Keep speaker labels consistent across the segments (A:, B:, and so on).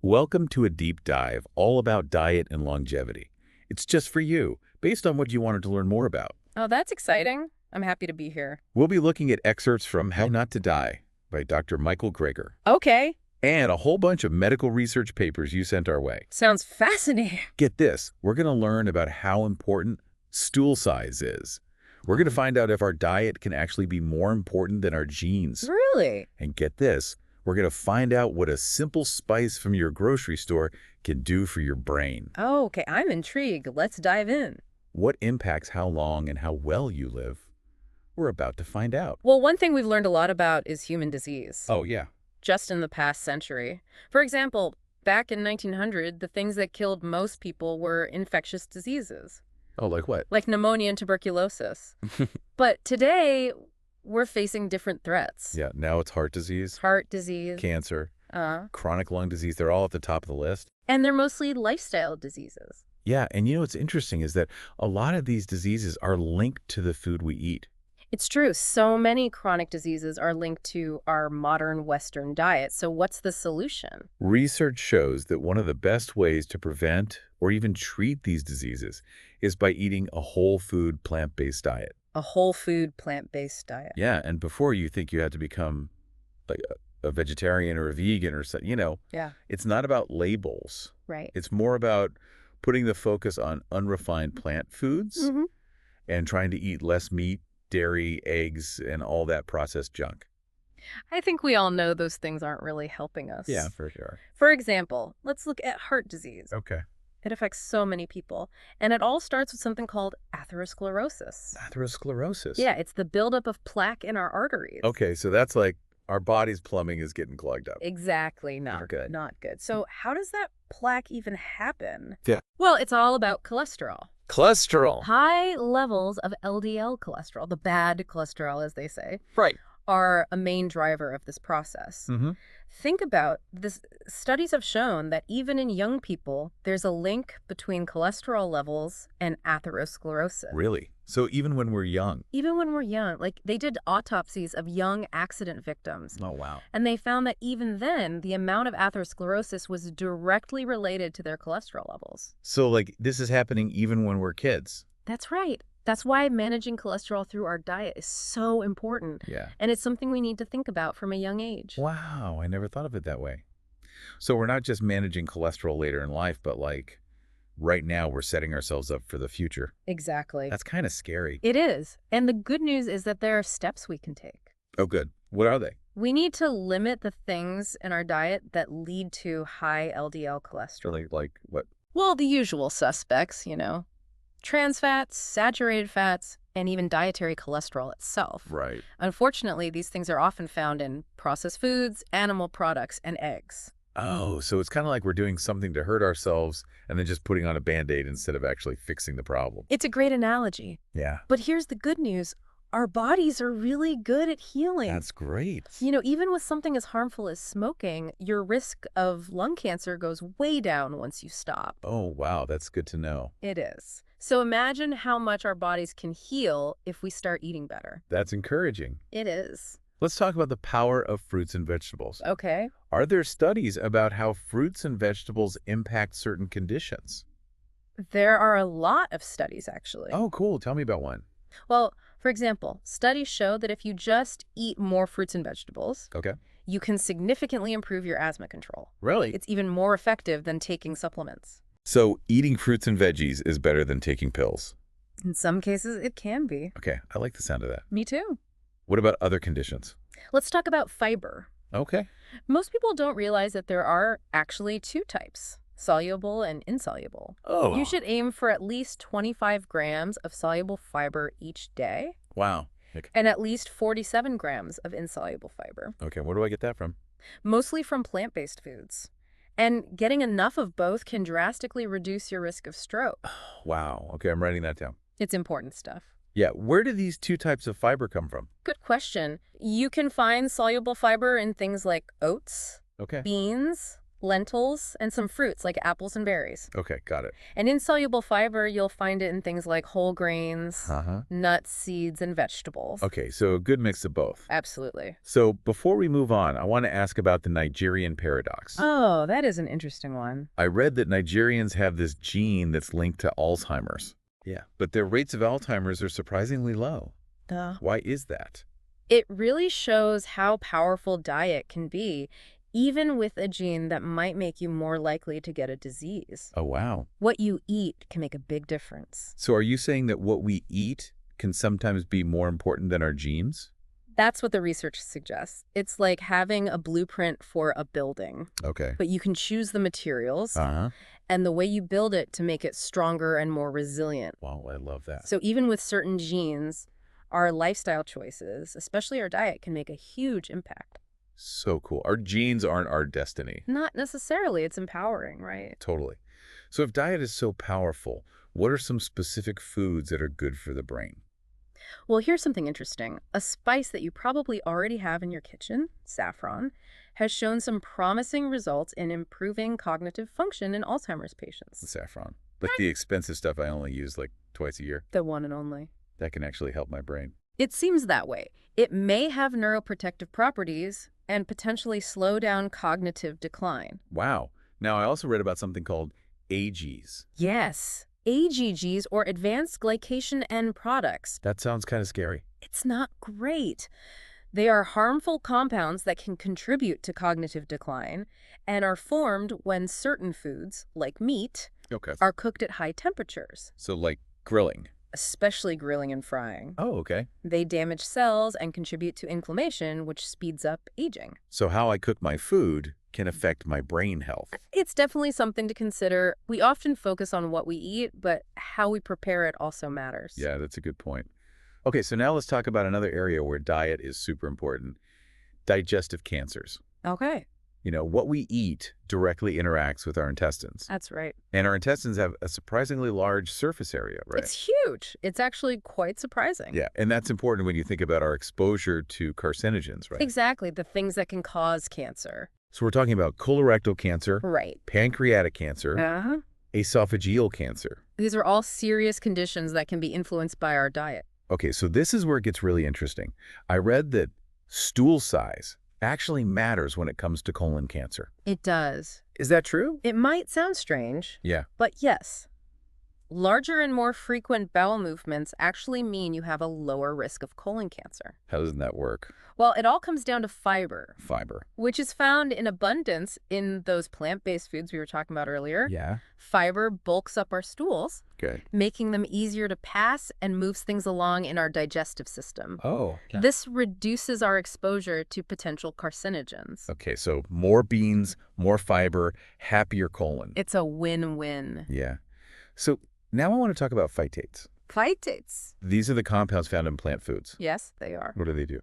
A: Welcome to a deep dive all about diet and longevity. It's just for you, based on what you wanted to learn more about.
B: Oh, that's exciting. I'm happy to be here.
A: We'll be looking at excerpts from How Not to Die by Dr. Michael Greger,
B: Okay.
A: and a whole bunch of medical research papers you sent our way.
B: Sounds fascinating.
A: Get this, we're going to learn about how important stool size is. We're going to find out if our diet can actually be more important than our genes.
B: Really?
A: And get this, we're going to find out what a simple spice from your grocery store can do for your brain.
B: Oh, okay. I'm intrigued. Let's dive in.
A: What impacts how long and how well you live? We're about to find out.
B: Well, one thing we've learned a lot about is human disease.
A: Oh, yeah.
B: Just in the past century. For example, back in 1900, the things that killed most people were infectious diseases,
A: Oh, like what?
B: like pneumonia and tuberculosis. But today, we're facing different threats.
A: Yeah, now it's heart disease,
B: Heart disease.
A: cancer,
B: Uh,
A: chronic lung disease. They're all at the top of the list.
B: and they're mostly lifestyle diseases.
A: Yeah, and what's interesting is that a lot of these diseases are linked to the food we eat.
B: It's true. So many chronic diseases are linked to our modern Western diet. So what's the solution?
A: Research shows that one of the best ways to prevent or even treat these diseases is by eating a whole food, plant-based diet.
B: A whole food, plant-based diet.
A: Yeah, and before you think you have to become like a vegetarian or a vegan or something,
B: Yeah,
A: it's not about labels.
B: right.
A: It's more about putting the focus on unrefined plant foods
B: Hmm.
A: and trying to eat less meat, dairy, eggs, and all that processed junk.
B: I think we all know those things aren't really helping us.
A: For sure.
B: For example, let's look at heart disease.
A: Okay.
B: It affects so many people. And it all starts with something called atherosclerosis.
A: Atherosclerosis.
B: Yeah, it's the buildup of plaque in our arteries.
A: Okay, so that's like our body's plumbing is getting clogged up.
B: Exactly. Not
A: Not
B: good.
A: good.
B: Not good. So how does that plaque even happen?
A: Yeah.
B: Well, it's all about cholesterol.
A: Cholesterol.
B: High levels of LDL cholesterol, the bad cholesterol, as they say,
A: Right.
B: are a main driver of this process.
A: Mm-hmm.
B: Think about this. Studies have shown that even in young people, there's a link between cholesterol levels and atherosclerosis.
A: Really? So even when we're young?
B: Even when we're young, like they did autopsies of young accident victims.
A: Oh, wow.
B: And they found that even then, the amount of atherosclerosis was directly related to their cholesterol levels.
A: So like this is happening even when we're kids?
B: That's right. That's why managing cholesterol through our diet is so important.
A: Yeah.
B: And it's something we need to think about from a young age.
A: Wow, I never thought of it that way. So we're not just managing cholesterol later in life, but like right now we're setting ourselves up for the future.
B: Exactly.
A: That's kind of scary.
B: It is. And the good news is that there are steps we can take.
A: Oh, good. What are they?
B: We need to limit the things in our diet that lead to high LDL cholesterol.
A: Like what?
B: Well, the usual suspects, trans fats, saturated fats, and even dietary cholesterol itself.
A: Right.
B: Unfortunately, these things are often found in processed foods, animal products, and eggs.
A: Oh, so it's kind of like we're doing something to hurt ourselves and then just putting on a Band-Aid instead of actually fixing the problem.
B: It's a great analogy.
A: Yeah.
B: But here's the good news. Our bodies are really good at healing.
A: That's great.
B: Even with something as harmful as smoking, your risk of lung cancer goes way down once you stop.
A: Oh, wow. That's good to know.
B: It is. So imagine how much our bodies can heal if we start eating better.
A: That's encouraging.
B: It is.
A: Let's talk about the power of fruits and vegetables.
B: Okay.
A: Are there studies about how fruits and vegetables impact certain conditions?
B: There are a lot of studies, actually.
A: Oh, cool. Tell me about one.
B: Well, for example, studies show that if you just eat more fruits and vegetables,
A: Okay.
B: you can significantly improve your asthma control.
A: Really?
B: It's even more effective than taking supplements.
A: So eating fruits and veggies is better than taking pills.
B: In some cases, it can be.
A: Okay. I like the sound of that.
B: Me too.
A: What about other conditions?
B: Let's talk about fiber.
A: Okay.
B: Most people don't realize that there are actually two types, soluble and insoluble.
A: Oh.
B: You should aim for at least 25 grams of soluble fiber each day
A: Wow.
B: and at least 47 grams of insoluble fiber,
A: Okay. Where do I get that from?
B: mostly from plant-based foods. And getting enough of both can drastically reduce your risk of stroke.
A: Wow. Okay. I'm writing that down.
B: It's important stuff.
A: Yeah. Where do these two types of fiber come from?
B: Good question. You can find soluble fiber in things like oats,
A: Okay.
B: beans, lentils, and some fruits like apples and berries.
A: Okay, got it.
B: And insoluble fiber, you'll find it in things like whole grains,
A: Uh-huh.
B: nuts, seeds, and vegetables.
A: Okay, so a good mix of both.
B: Absolutely.
A: So before we move on, I want to ask about the Nigerian paradox.
B: Oh, that is an interesting one.
A: I read that Nigerians have this gene that's linked to Alzheimer's. Yeah. But their rates of Alzheimer's are surprisingly low.
B: Duh.
A: Why is that?
B: It really shows how powerful diet can be, even with a gene that might make you more likely to get a disease.
A: Oh, wow.
B: What you eat can make a big difference.
A: So are you saying that what we eat can sometimes be more important than our genes?
B: That's what the research suggests. It's like having a blueprint for a building,
A: Okay.
B: but you can choose the materials
A: Uh-huh.
B: and the way you build it to make it stronger and more resilient.
A: Wow, I love that.
B: So even with certain genes, our lifestyle choices, especially our diet, can make a huge impact.
A: So cool. Our genes aren't our destiny.
B: Not necessarily. It's empowering, right?
A: Totally. So if diet is so powerful, what are some specific foods that are good for the brain?
B: Well, here's something interesting. A spice that you probably already have in your kitchen, saffron, has shown some promising results in improving cognitive function in Alzheimer's patients.
A: Saffron. Like the expensive stuff I only use like twice a year.
B: The one and only.
A: That can actually help my brain.
B: It seems that way. It may have neuroprotective properties and potentially slow down cognitive decline.
A: Wow. Now, I also read about something called AGs.
B: Yes, AGGs, or advanced glycation end products.
A: That sounds kind of scary.
B: It's not great. They are harmful compounds that can contribute to cognitive decline and are formed when certain foods, like meat,
A: Okay.
B: are cooked at high temperatures,
A: So like grilling.
B: especially grilling and frying.
A: Oh, okay.
B: They damage cells and contribute to inflammation, which speeds up aging.
A: So how I cook my food can affect my brain health.
B: It's definitely something to consider. We often focus on what we eat, but how we prepare it also matters.
A: Yeah, that's a good point. Okay, so now let's talk about another area where diet is super important. Digestive cancers.
B: Okay,
A: You know, what we eat directly interacts with our intestines.
B: that's right.
A: And our intestines have a surprisingly large surface area, right?
B: It's huge. It's actually quite surprising.
A: Yeah, and that's important when you think about our exposure to carcinogens, right?
B: Exactly, the things that can cause cancer.
A: So we're talking about colorectal cancer,
B: Right.
A: pancreatic cancer,
B: Uh-huh.
A: esophageal cancer.
B: These are all serious conditions that can be influenced by our diet.
A: Okay, so this is where it gets really interesting. I read that stool size actually matters when it comes to colon cancer.
B: It does.
A: Is that true?
B: It might sound strange,
A: Yeah.
B: but yes. Larger and more frequent bowel movements actually mean you have a lower risk of colon cancer.
A: How doesn't that work?
B: Well, it all comes down to fiber,
A: Fiber.
B: which is found in abundance in those plant-based foods we were talking about earlier.
A: Yeah.
B: Fiber bulks up our stools,
A: Okay.
B: making them easier to pass and moves things along in our digestive system.
A: Oh.
B: This reduces our exposure to potential carcinogens.
A: Okay, so more beans, more fiber, happier colon.
B: It's a win-win.
A: Yeah. So now I want to talk about phytates.
B: Phytates.
A: These are the compounds found in plant foods.
B: Yes, they are.
A: What do they do?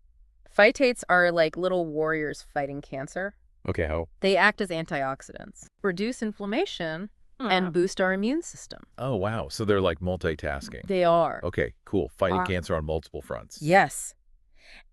B: Phytates are like little warriors fighting cancer.
A: Okay, how?
B: They act as antioxidants, reduce inflammation, and boost our immune system.
A: Oh, wow. So they're like multitasking.
B: They are.
A: Okay, cool. Fighting cancer on multiple fronts.
B: Yes.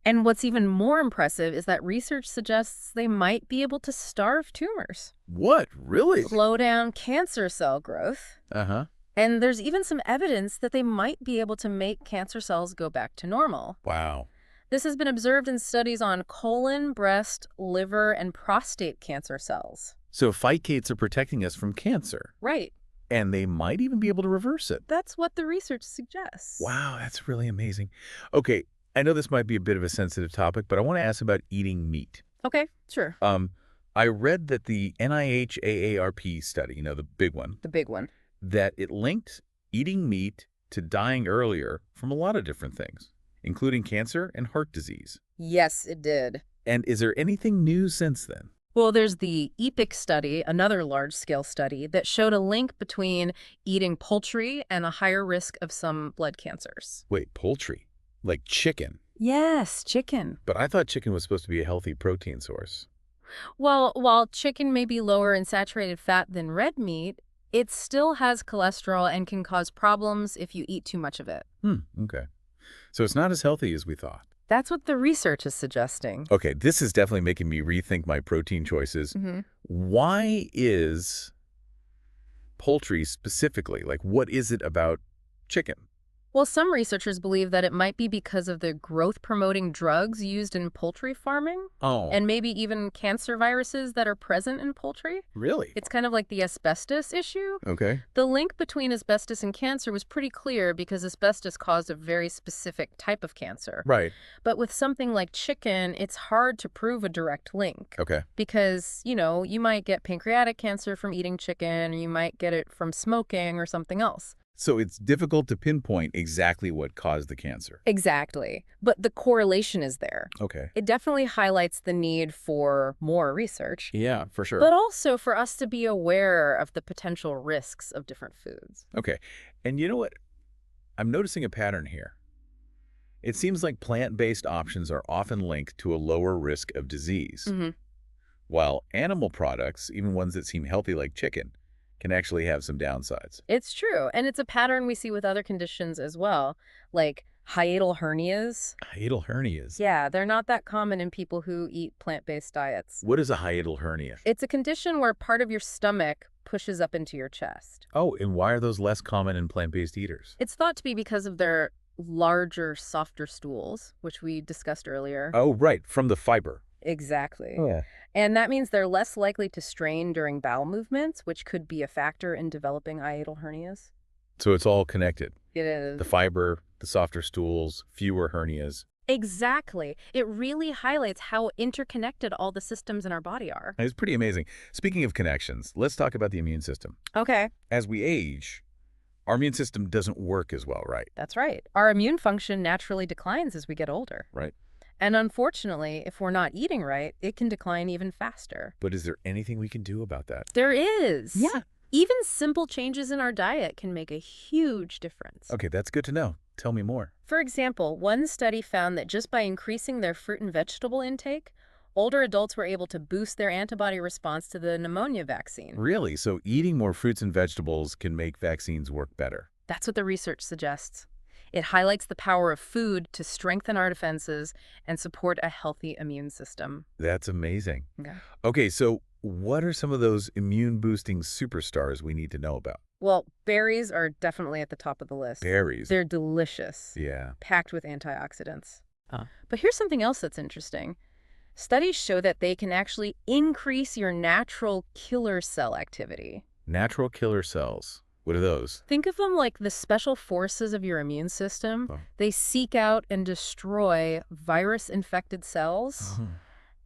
B: And what's even more impressive is that research suggests they might be able to starve tumors,
A: What? Really?
B: slow down cancer cell growth,
A: Uh-huh.
B: and there's even some evidence that they might be able to make cancer cells go back to normal.
A: Wow.
B: This has been observed in studies on colon, breast, liver, and prostate cancer cells.
A: So phytates are protecting us from cancer,
B: Right.
A: and they might even be able to reverse it.
B: That's what the research suggests.
A: Wow, that's really amazing. Okay, I know this might be a bit of a sensitive topic, but I want to ask about eating meat.
B: Okay, sure.
A: I read that the NIH AARP study, the big one,
B: The big one.
A: that it linked eating meat to dying earlier from a lot of different things, including cancer and heart disease.
B: Yes, it did.
A: And is there anything new since then?
B: Well, there's the EPIC study, another large-scale study, that showed a link between eating poultry and a higher risk of some blood cancers.
A: Wait, poultry? Like chicken?
B: Yes, chicken.
A: But I thought chicken was supposed to be a healthy protein source.
B: Well, while chicken may be lower in saturated fat than red meat, it still has cholesterol and can cause problems if you eat too much of it.
A: Okay. So it's not as healthy as we thought.
B: That's what the research is suggesting.
A: Okay, this is definitely making me rethink my protein choices.
B: Hmm.
A: Why is poultry specifically, like what is it about chicken?
B: Well, some researchers believe that it might be because of the growth-promoting drugs used in poultry farming,
A: Oh,
B: and maybe even cancer viruses that are present in poultry.
A: really?
B: It's kind of like the asbestos issue.
A: Okay.
B: The link between asbestos and cancer was pretty clear because asbestos caused a very specific type of cancer.
A: Right.
B: But with something like chicken, it's hard to prove a direct link.
A: Okay.
B: Because, you might get pancreatic cancer from eating chicken, or you might get it from smoking or something else.
A: So it's difficult to pinpoint exactly what caused the cancer.
B: Exactly. But the correlation is there.
A: Okay.
B: It definitely highlights the need for more research,
A: Yeah, for sure.
B: but also for us to be aware of the potential risks of different foods.
A: Okay. And you know what? I'm noticing a pattern here. It seems like plant-based options are often linked to a lower risk of disease,
B: Hmm.
A: while animal products, even ones that seem healthy like chicken, can actually have some downsides.
B: It's true. And it's a pattern we see with other conditions as well, like hiatal hernias.
A: Hiatal hernias.
B: Yeah, they're not that common in people who eat plant-based diets.
A: What is a hiatal hernia?
B: It's a condition where part of your stomach pushes up into your chest.
A: Oh, and why are those less common in plant-based eaters?
B: It's thought to be because of their larger, softer stools, which we discussed earlier.
A: Oh, right, from the fiber.
B: Exactly.
A: Yeah.
B: And that means they're less likely to strain during bowel movements, which could be a factor in developing hiatal hernias.
A: So it's all connected.
B: It is.
A: The fiber, the softer stools, fewer hernias.
B: Exactly. It really highlights how interconnected all the systems in our body are.
A: It's pretty amazing. Speaking of connections, let's talk about the immune system.
B: Okay,
A: As we age, our immune system doesn't work as well, right?
B: that's right. Our immune function naturally declines as we get older.
A: Right.
B: And unfortunately, if we're not eating right, it can decline even faster.
A: But is there anything we can do about that?
B: There is.
A: Yeah.
B: Even simple changes in our diet can make a huge difference.
A: Okay, that's good to know. Tell me more.
B: For example, one study found that just by increasing their fruit and vegetable intake, older adults were able to boost their antibody response to the pneumonia vaccine.
A: Really? So eating more fruits and vegetables can make vaccines work better?
B: That's what the research suggests. It highlights the power of food to strengthen our defenses and support a healthy immune system.
A: That's amazing.
B: Okay.
A: Okay, so what are some of those immune-boosting superstars we need to know about?
B: Well, berries are definitely at the top of the list.
A: Berries.
B: They're delicious,
A: Yeah.
B: packed with antioxidants. But here's something else that's interesting. Studies show that they can actually increase your natural killer cell activity.
A: Natural killer cells. What are those?
B: Think of them like the special forces of your immune system.
A: Oh.
B: They seek out and destroy virus-infected cells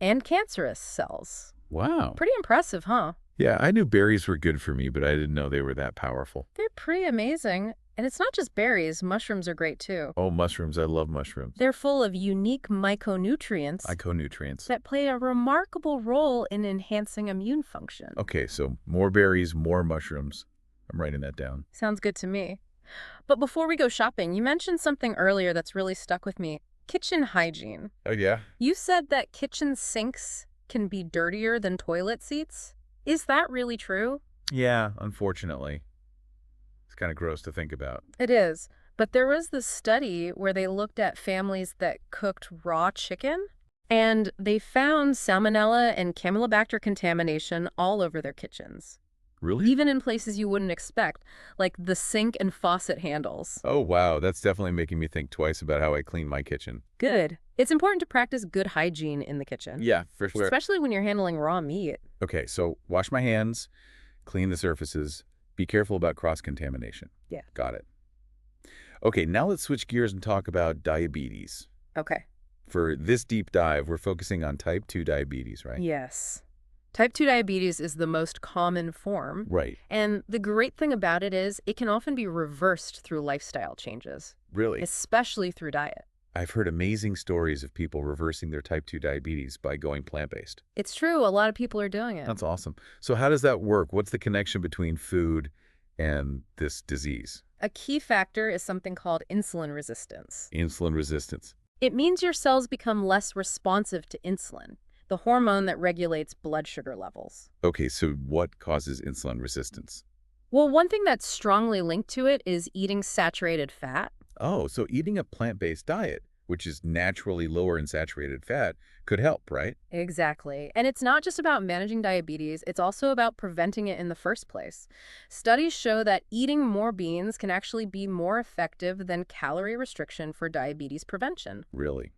B: and cancerous cells.
A: Wow.
B: Pretty impressive, huh?
A: Yeah, I knew berries were good for me, but I didn't know they were that powerful.
B: They're pretty amazing. And it's not just berries. Mushrooms are great, too.
A: Oh, mushrooms. I love mushrooms.
B: They're full of unique myconutrients
A: Micronutrients.
B: that play a remarkable role in enhancing immune function.
A: Okay, so more berries, more mushrooms. I'm writing that down.
B: Sounds good to me. But before we go shopping, you mentioned something earlier that's really stuck with me. Kitchen hygiene.
A: Oh, yeah?
B: You said that kitchen sinks can be dirtier than toilet seats. Is that really true?
A: Yeah, unfortunately. It's kind of gross to think about.
B: It is. But there was this study where they looked at families that cooked raw chicken, and they found salmonella and camelobacter contamination all over their kitchens,
A: Really?
B: even in places you wouldn't expect, like the sink and faucet handles.
A: Oh, wow. That's definitely making me think twice about how I clean my kitchen.
B: Good. It's important to practice good hygiene in the kitchen,
A: Yeah, for sure.
B: especially when you're handling raw meat.
A: Okay, so wash my hands, clean the surfaces, be careful about cross-contamination.
B: Yeah.
A: Got it. Okay, now let's switch gears and talk about diabetes.
B: Okay.
A: For this deep dive, we're focusing on type 2 diabetes, right?
B: Yes. Type 2 diabetes is the most common form.
A: Right.
B: And the great thing about it is it can often be reversed through lifestyle changes,
A: Really?
B: especially through diet.
A: I've heard amazing stories of people reversing their type 2 diabetes by going plant-based.
B: It's true. A lot of people are doing it.
A: That's awesome. So how does that work? What's the connection between food and this disease?
B: A key factor is something called insulin resistance.
A: Insulin resistance.
B: It means your cells become less responsive to insulin, the hormone that regulates blood sugar levels.
A: Okay, so what causes insulin resistance?
B: Well, one thing that's strongly linked to it is eating saturated fat.
A: Oh, so eating a plant-based diet which is naturally lower in saturated fat, could help, right?
B: Exactly. And it's not just about managing diabetes, it's also about preventing it in the first place. Studies show that eating more beans can actually be more effective than calorie restriction for diabetes prevention.
A: Really?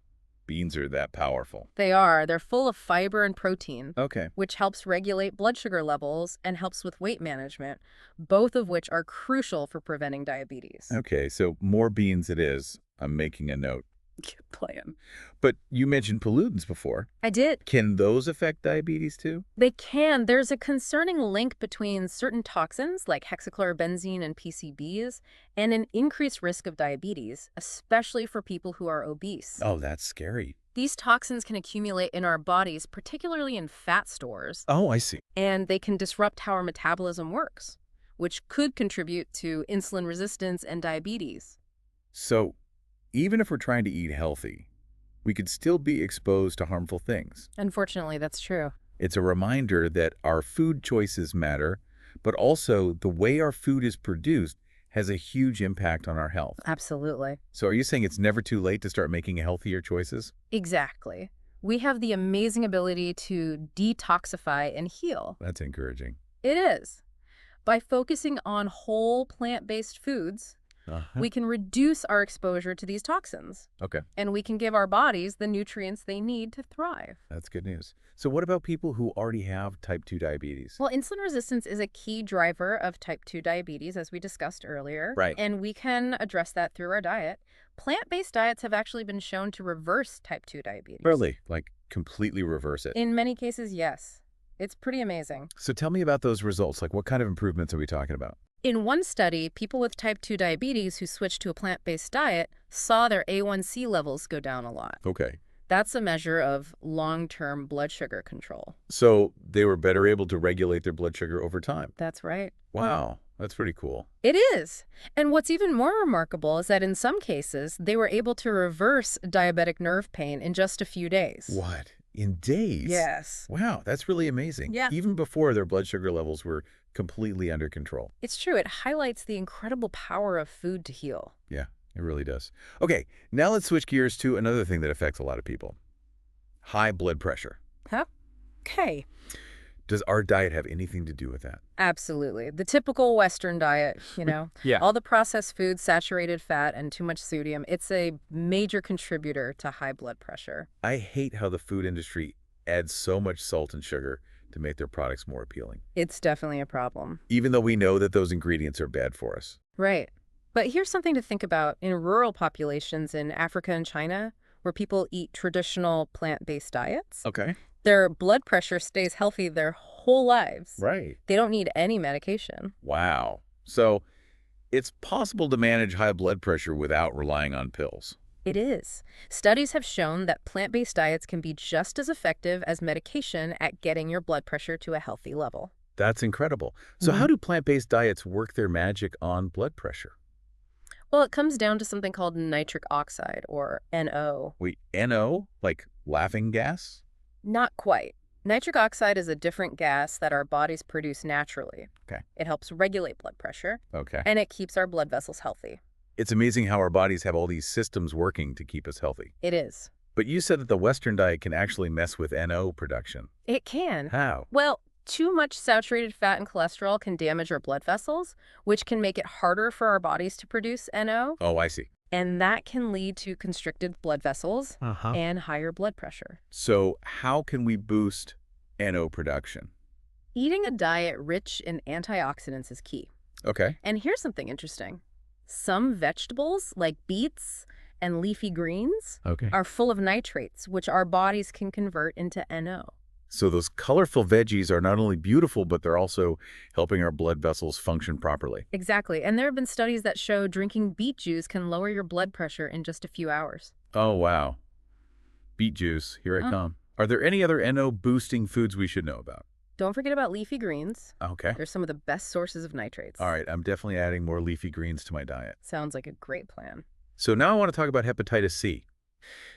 A: Beans are that powerful.
B: They are. They're full of fiber and protein,
A: Okay.
B: which helps regulate blood sugar levels and helps with weight management, both of which are crucial for preventing diabetes.
A: Okay, so more beans it is. I'm making a note.
B: Good plan.
A: But you mentioned pollutants before.
B: I did.
A: Can those affect diabetes too?
B: They can. There's a concerning link between certain toxins like hexachlorobenzene and PCBs and an increased risk of diabetes, especially for people who are obese.
A: Oh, that's scary.
B: These toxins can accumulate in our bodies, particularly in fat stores,
A: Oh, I see.
B: and they can disrupt how our metabolism works, which could contribute to insulin resistance and diabetes.
A: So even if we're trying to eat healthy, we could still be exposed to harmful things.
B: Unfortunately, that's true.
A: It's a reminder that our food choices matter, but also the way our food is produced has a huge impact on our health.
B: Absolutely.
A: So are you saying it's never too late to start making healthier choices?
B: Exactly. We have the amazing ability to detoxify and heal.
A: That's encouraging.
B: It is. By focusing on whole plant-based foods, we can reduce our exposure to these toxins,
A: Okay,
B: and we can give our bodies the nutrients they need to thrive.
A: that's good news. So what about people who already have type 2 diabetes?
B: Well, insulin resistance is a key driver of type 2 diabetes, as we discussed earlier.
A: Right.
B: And we can address that through our diet. Plant-based diets have actually been shown to reverse type 2 diabetes.
A: Really? Like completely reverse it?
B: In many cases, yes. It's pretty amazing.
A: So tell me about those results. Like what kind of improvements are we talking about?
B: In one study, people with type 2 diabetes who switched to a plant-based diet saw their A1C levels go down a lot.
A: Okay.
B: That's a measure of long-term blood sugar control.
A: So they were better able to regulate their blood sugar over time.
B: That's right.
A: Wow, that's pretty cool.
B: It is. And what's even more remarkable is that in some cases, they were able to reverse diabetic nerve pain in just a few days.
A: What? In days?
B: Yes.
A: Wow, that's really amazing.
B: Yeah.
A: Even before their blood sugar levels were completely under control.
B: It's true. It highlights the incredible power of food to heal.
A: Yeah, it really does. Okay, now let's switch gears to another thing that affects a lot of people. High blood pressure.
B: Huh? Okay.
A: Does our diet have anything to do with that?
B: Absolutely. The typical Western diet, you know,
A: Yeah.
B: all the processed foods, saturated fat, and too much sodium, it's a major contributor to high blood pressure.
A: I hate how the food industry adds so much salt and sugar to make their products more appealing,
B: It's definitely a problem.
A: even though we know that those ingredients are bad for us.
B: Right. But here's something to think about. In rural populations in Africa and China, where people eat traditional plant-based diets,
A: Okay.
B: their blood pressure stays healthy their whole lives.
A: Right.
B: They don't need any medication.
A: Wow. So it's possible to manage high blood pressure without relying on pills.
B: It is. Studies have shown that plant-based diets can be just as effective as medication at getting your blood pressure to a healthy level.
A: That's incredible. So how do plant-based diets work their magic on blood pressure?
B: Well, it comes down to something called nitric oxide, or NO.
A: Wait, NO? Like laughing gas?
B: Not quite. Nitric oxide is a different gas that our bodies produce naturally.
A: Okay.
B: It helps regulate blood pressure,
A: Okay.
B: and it keeps our blood vessels healthy.
A: It's amazing how our bodies have all these systems working to keep us healthy.
B: It is.
A: But you said that the Western diet can actually mess with NO production.
B: It can.
A: How?
B: Well, too much saturated fat and cholesterol can damage our blood vessels, which can make it harder for our bodies to produce NO,
A: Oh, I see.
B: and that can lead to constricted blood vessels
A: Uh-huh.
B: and higher blood pressure.
A: So how can we boost NO production?
B: Eating a diet rich in antioxidants is key.
A: Okay.
B: And here's something interesting. Some vegetables, like beets and leafy greens,
A: Okay.
B: are full of nitrates, which our bodies can convert into NO.
A: So those colorful veggies are not only beautiful, but they're also helping our blood vessels function properly.
B: Exactly. And there have been studies that show drinking beet juice can lower your blood pressure in just a few hours.
A: Oh, wow. Beet juice, here I come. Are there any other NO boosting foods we should know about?
B: Don't forget about leafy greens.
A: Okay.
B: They're some of the best sources of nitrates.
A: All right, I'm definitely adding more leafy greens to my diet.
B: Sounds like a great plan.
A: So now I want to talk about hepatitis C.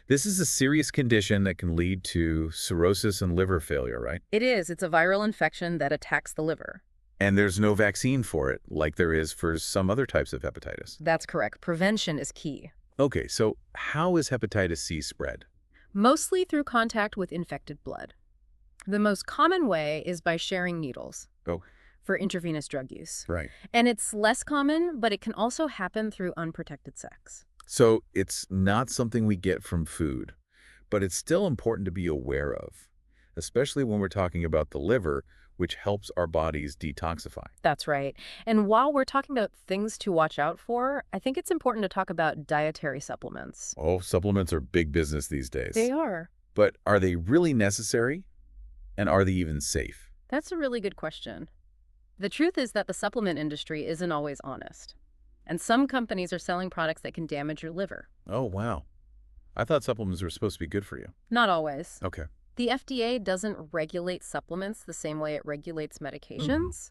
A: This is a serious condition that can lead to cirrhosis and liver failure, right?
B: It is. It's a viral infection that attacks the liver.
A: And there's no vaccine for it, like there is for some other types of hepatitis.
B: That's correct. Prevention is key.
A: Okay, so how is hepatitis C spread?
B: Mostly through contact with infected blood. The most common way is by sharing needles
A: Oh,
B: for intravenous drug use.
A: right.
B: And it's less common, but it can also happen through unprotected sex.
A: So it's not something we get from food, but it's still important to be aware of, especially when we're talking about the liver, which helps our bodies detoxify.
B: That's right. And while we're talking about things to watch out for, I think it's important to talk about dietary supplements.
A: Oh, supplements are big business these
B: They
A: days.
B: are.
A: But are they really necessary? And are they even safe?
B: That's a really good question. The truth is that the supplement industry isn't always honest. And some companies are selling products that can damage your liver.
A: Oh, wow. I thought supplements were supposed to be good for you.
B: Not always.
A: Okay.
B: The FDA doesn't regulate supplements the same way it regulates
A: Mhm.
B: medications.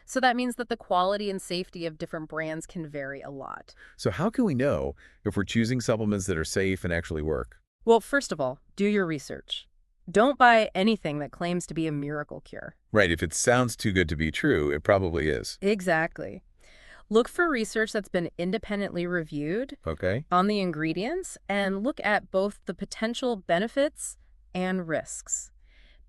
B: So that means that the quality and safety of different brands can vary a lot.
A: So how can we know if we're choosing supplements that are safe and actually work?
B: Well, first of all, do your research. Don't buy anything that claims to be a miracle cure.
A: Right, if it sounds too good to be true, it probably is.
B: Exactly. Look for research that's been independently reviewed
A: Okay?
B: on the ingredients and look at both the potential benefits and risks.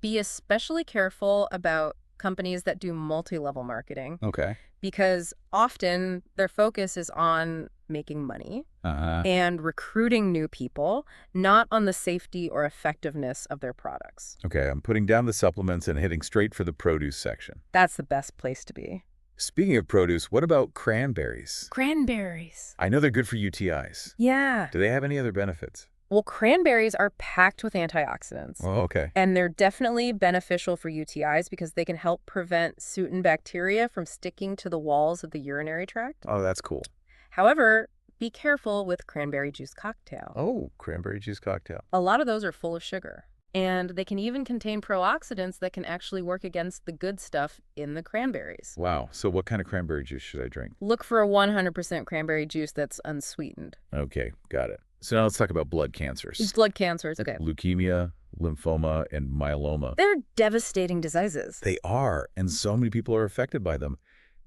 B: Be especially careful about companies that do multi-level marketing
A: Okay.
B: because often their focus is on making money
A: Uh-huh.
B: and recruiting new people, not on the safety or effectiveness of their products.
A: Okay, I'm putting down the supplements and heading straight for the produce section.
B: That's the best place to be.
A: Speaking of produce, what about cranberries?
B: Cranberries.
A: I know they're good for UTIs.
B: Yeah.
A: Do they have any other benefits?
B: Well, cranberries are packed with antioxidants.
A: Oh, okay.
B: And they're definitely beneficial for UTIs because they can help prevent soot bacteria from sticking to the walls of the urinary tract.
A: Oh, that's cool.
B: However, be careful with cranberry juice cocktail.
A: Oh, cranberry juice cocktail.
B: A lot of those are full of sugar. And they can even contain pro-oxidants that can actually work against the good stuff in the cranberries.
A: Wow. So what kind of cranberry juice should I drink?
B: Look for a 100% cranberry juice that's unsweetened.
A: Okay, got it. So now let's talk about blood cancers.
B: Blood cancers, okay.
A: Leukemia, lymphoma, and myeloma.
B: They're devastating diseases.
A: They are, and so many people are affected by them.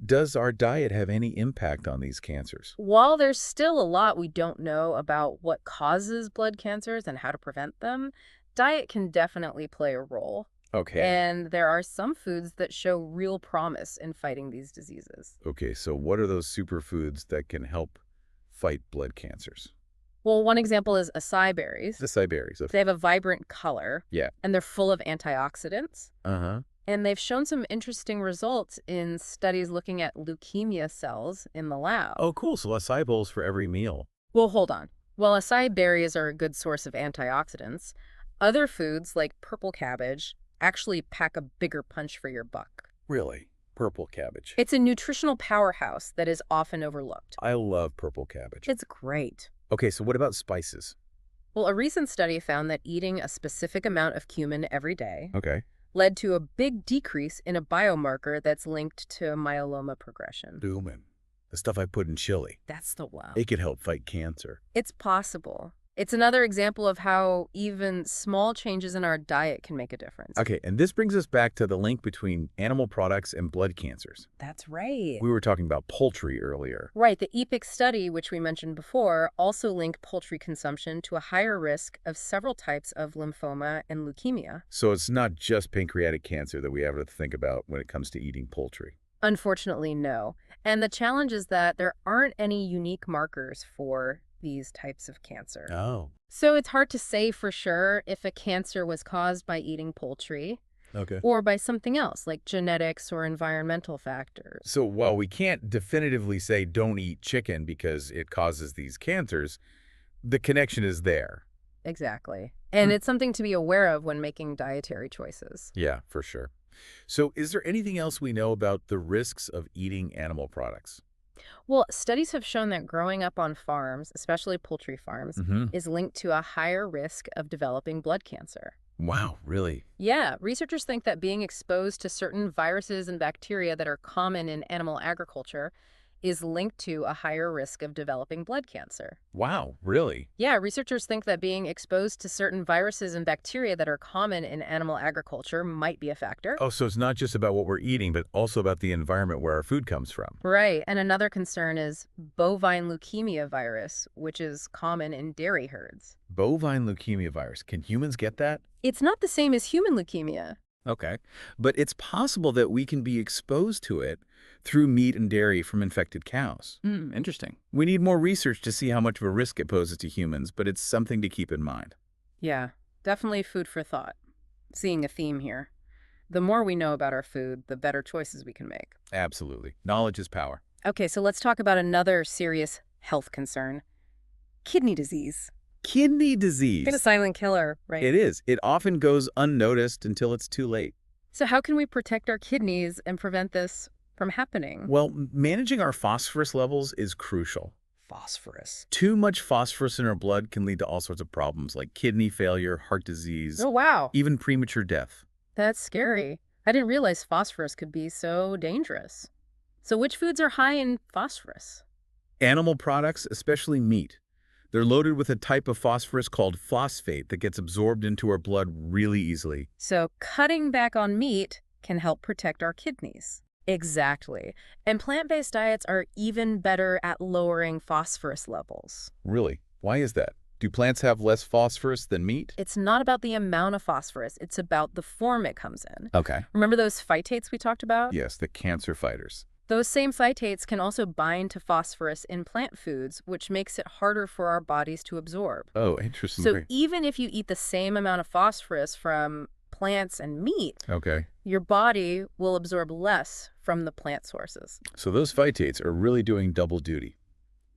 A: Does our diet have any impact on these cancers?
B: While there's still a lot we don't know about what causes blood cancers and how to prevent them, diet can definitely play a role.
A: Okay.
B: And there are some foods that show real promise in fighting these diseases.
A: Okay, so what are those superfoods that can help fight blood cancers?
B: Well, one example is acai berries.
A: Acai berries.
B: They have a vibrant color.
A: Yeah.
B: And they're full of antioxidants.
A: Uh-huh.
B: And they've shown some interesting results in studies looking at leukemia cells in the lab.
A: Oh, cool. So acai bowls for every meal.
B: Well, hold on. While acai berries are a good source of antioxidants, other foods like purple cabbage actually pack a bigger punch for your buck.
A: Really? Purple cabbage.
B: It's a nutritional powerhouse that is often overlooked.
A: I love purple cabbage.
B: It's great.
A: Okay, so what about spices?
B: Well, a recent study found that eating a specific amount of cumin every day
A: Okay.
B: led to a big decrease in a biomarker that's linked to myeloma progression.
A: Cumin. The stuff I put in chili.
B: That's the wow.
A: It could help fight cancer.
B: It's possible. It's another example of how even small changes in our diet can make a difference.
A: Okay, and this brings us back to the link between animal products and blood cancers.
B: That's right.
A: We were talking about poultry earlier.
B: Right. The EPIC study, which we mentioned before, also linked poultry consumption to a higher risk of several types of lymphoma and leukemia.
A: So it's not just pancreatic cancer that we have to think about when it comes to eating poultry.
B: Unfortunately, no. And the challenge is that there aren't any unique markers for these types of cancer.
A: Oh.
B: So it's hard to say for sure if a cancer was caused by eating poultry
A: Okay.
B: or by something else like genetics or environmental factors.
A: So while we can't definitively say don't eat chicken because it causes these cancers, the connection is there.
B: Exactly. And it's something to be aware of when making dietary choices.
A: Yeah, for sure. So is there anything else we know about the risks of eating animal products?
B: Well, studies have shown that growing up on farms, especially poultry farms, is linked to a higher risk of developing blood cancer.
A: Wow, really?
B: Yeah, researchers think that being exposed to certain viruses and bacteria that are common in animal agriculture is linked to a higher risk of developing blood cancer.
A: Wow, really?
B: Yeah, researchers think that being exposed to certain viruses and bacteria that are common in animal agriculture might be a factor.
A: Oh, so it's not just about what we're eating, but also about the environment where our food comes from.
B: Right, and another concern is bovine leukemia virus, which is common in dairy herds.
A: Bovine leukemia virus. Can humans get that?
B: It's not the same as human leukemia.
A: Okay. But it's possible that we can be exposed to it through meat and dairy from infected cows.
C: Interesting.
A: We need more research to see how much of a risk it poses to humans, but it's something to keep in mind.
B: Yeah, definitely food for thought. Seeing a theme here. The more we know about our food, the better choices we can make.
A: Absolutely. Knowledge is power.
B: Okay, so let's talk about another serious health concern. Kidney disease.
A: Kidney disease.
B: Been a silent killer, right?
A: It is. It often goes unnoticed until it's too late.
B: So how can we protect our kidneys and prevent this from happening?
A: Well, managing our phosphorus levels is crucial.
C: Phosphorus.
A: Too much phosphorus in our blood can lead to all sorts of problems like kidney failure, heart disease,
B: Oh, wow.
A: even premature death.
B: That's scary. I didn't realize phosphorus could be so dangerous. So which foods are high in phosphorus?
A: Animal products, especially meat, they're loaded with a type of phosphorus called phosphate that gets absorbed into our blood really easily.
B: So cutting back on meat can help protect our kidneys. Exactly. And plant-based diets are even better at lowering phosphorus levels.
A: Really? Why is that? Do plants have less phosphorus than meat?
B: It's not about the amount of phosphorus, it's about the form it comes in.
A: Okay.
B: Remember those phytates we talked about?
A: Yes, the cancer fighters.
B: Those same phytates can also bind to phosphorus in plant foods, which makes it harder for our bodies to absorb.
A: Oh, interesting.
B: So even if you eat the same amount of phosphorus from plants and meat,
A: Okay.
B: your body will absorb less from the plant sources.
A: So those phytates are really doing double duty,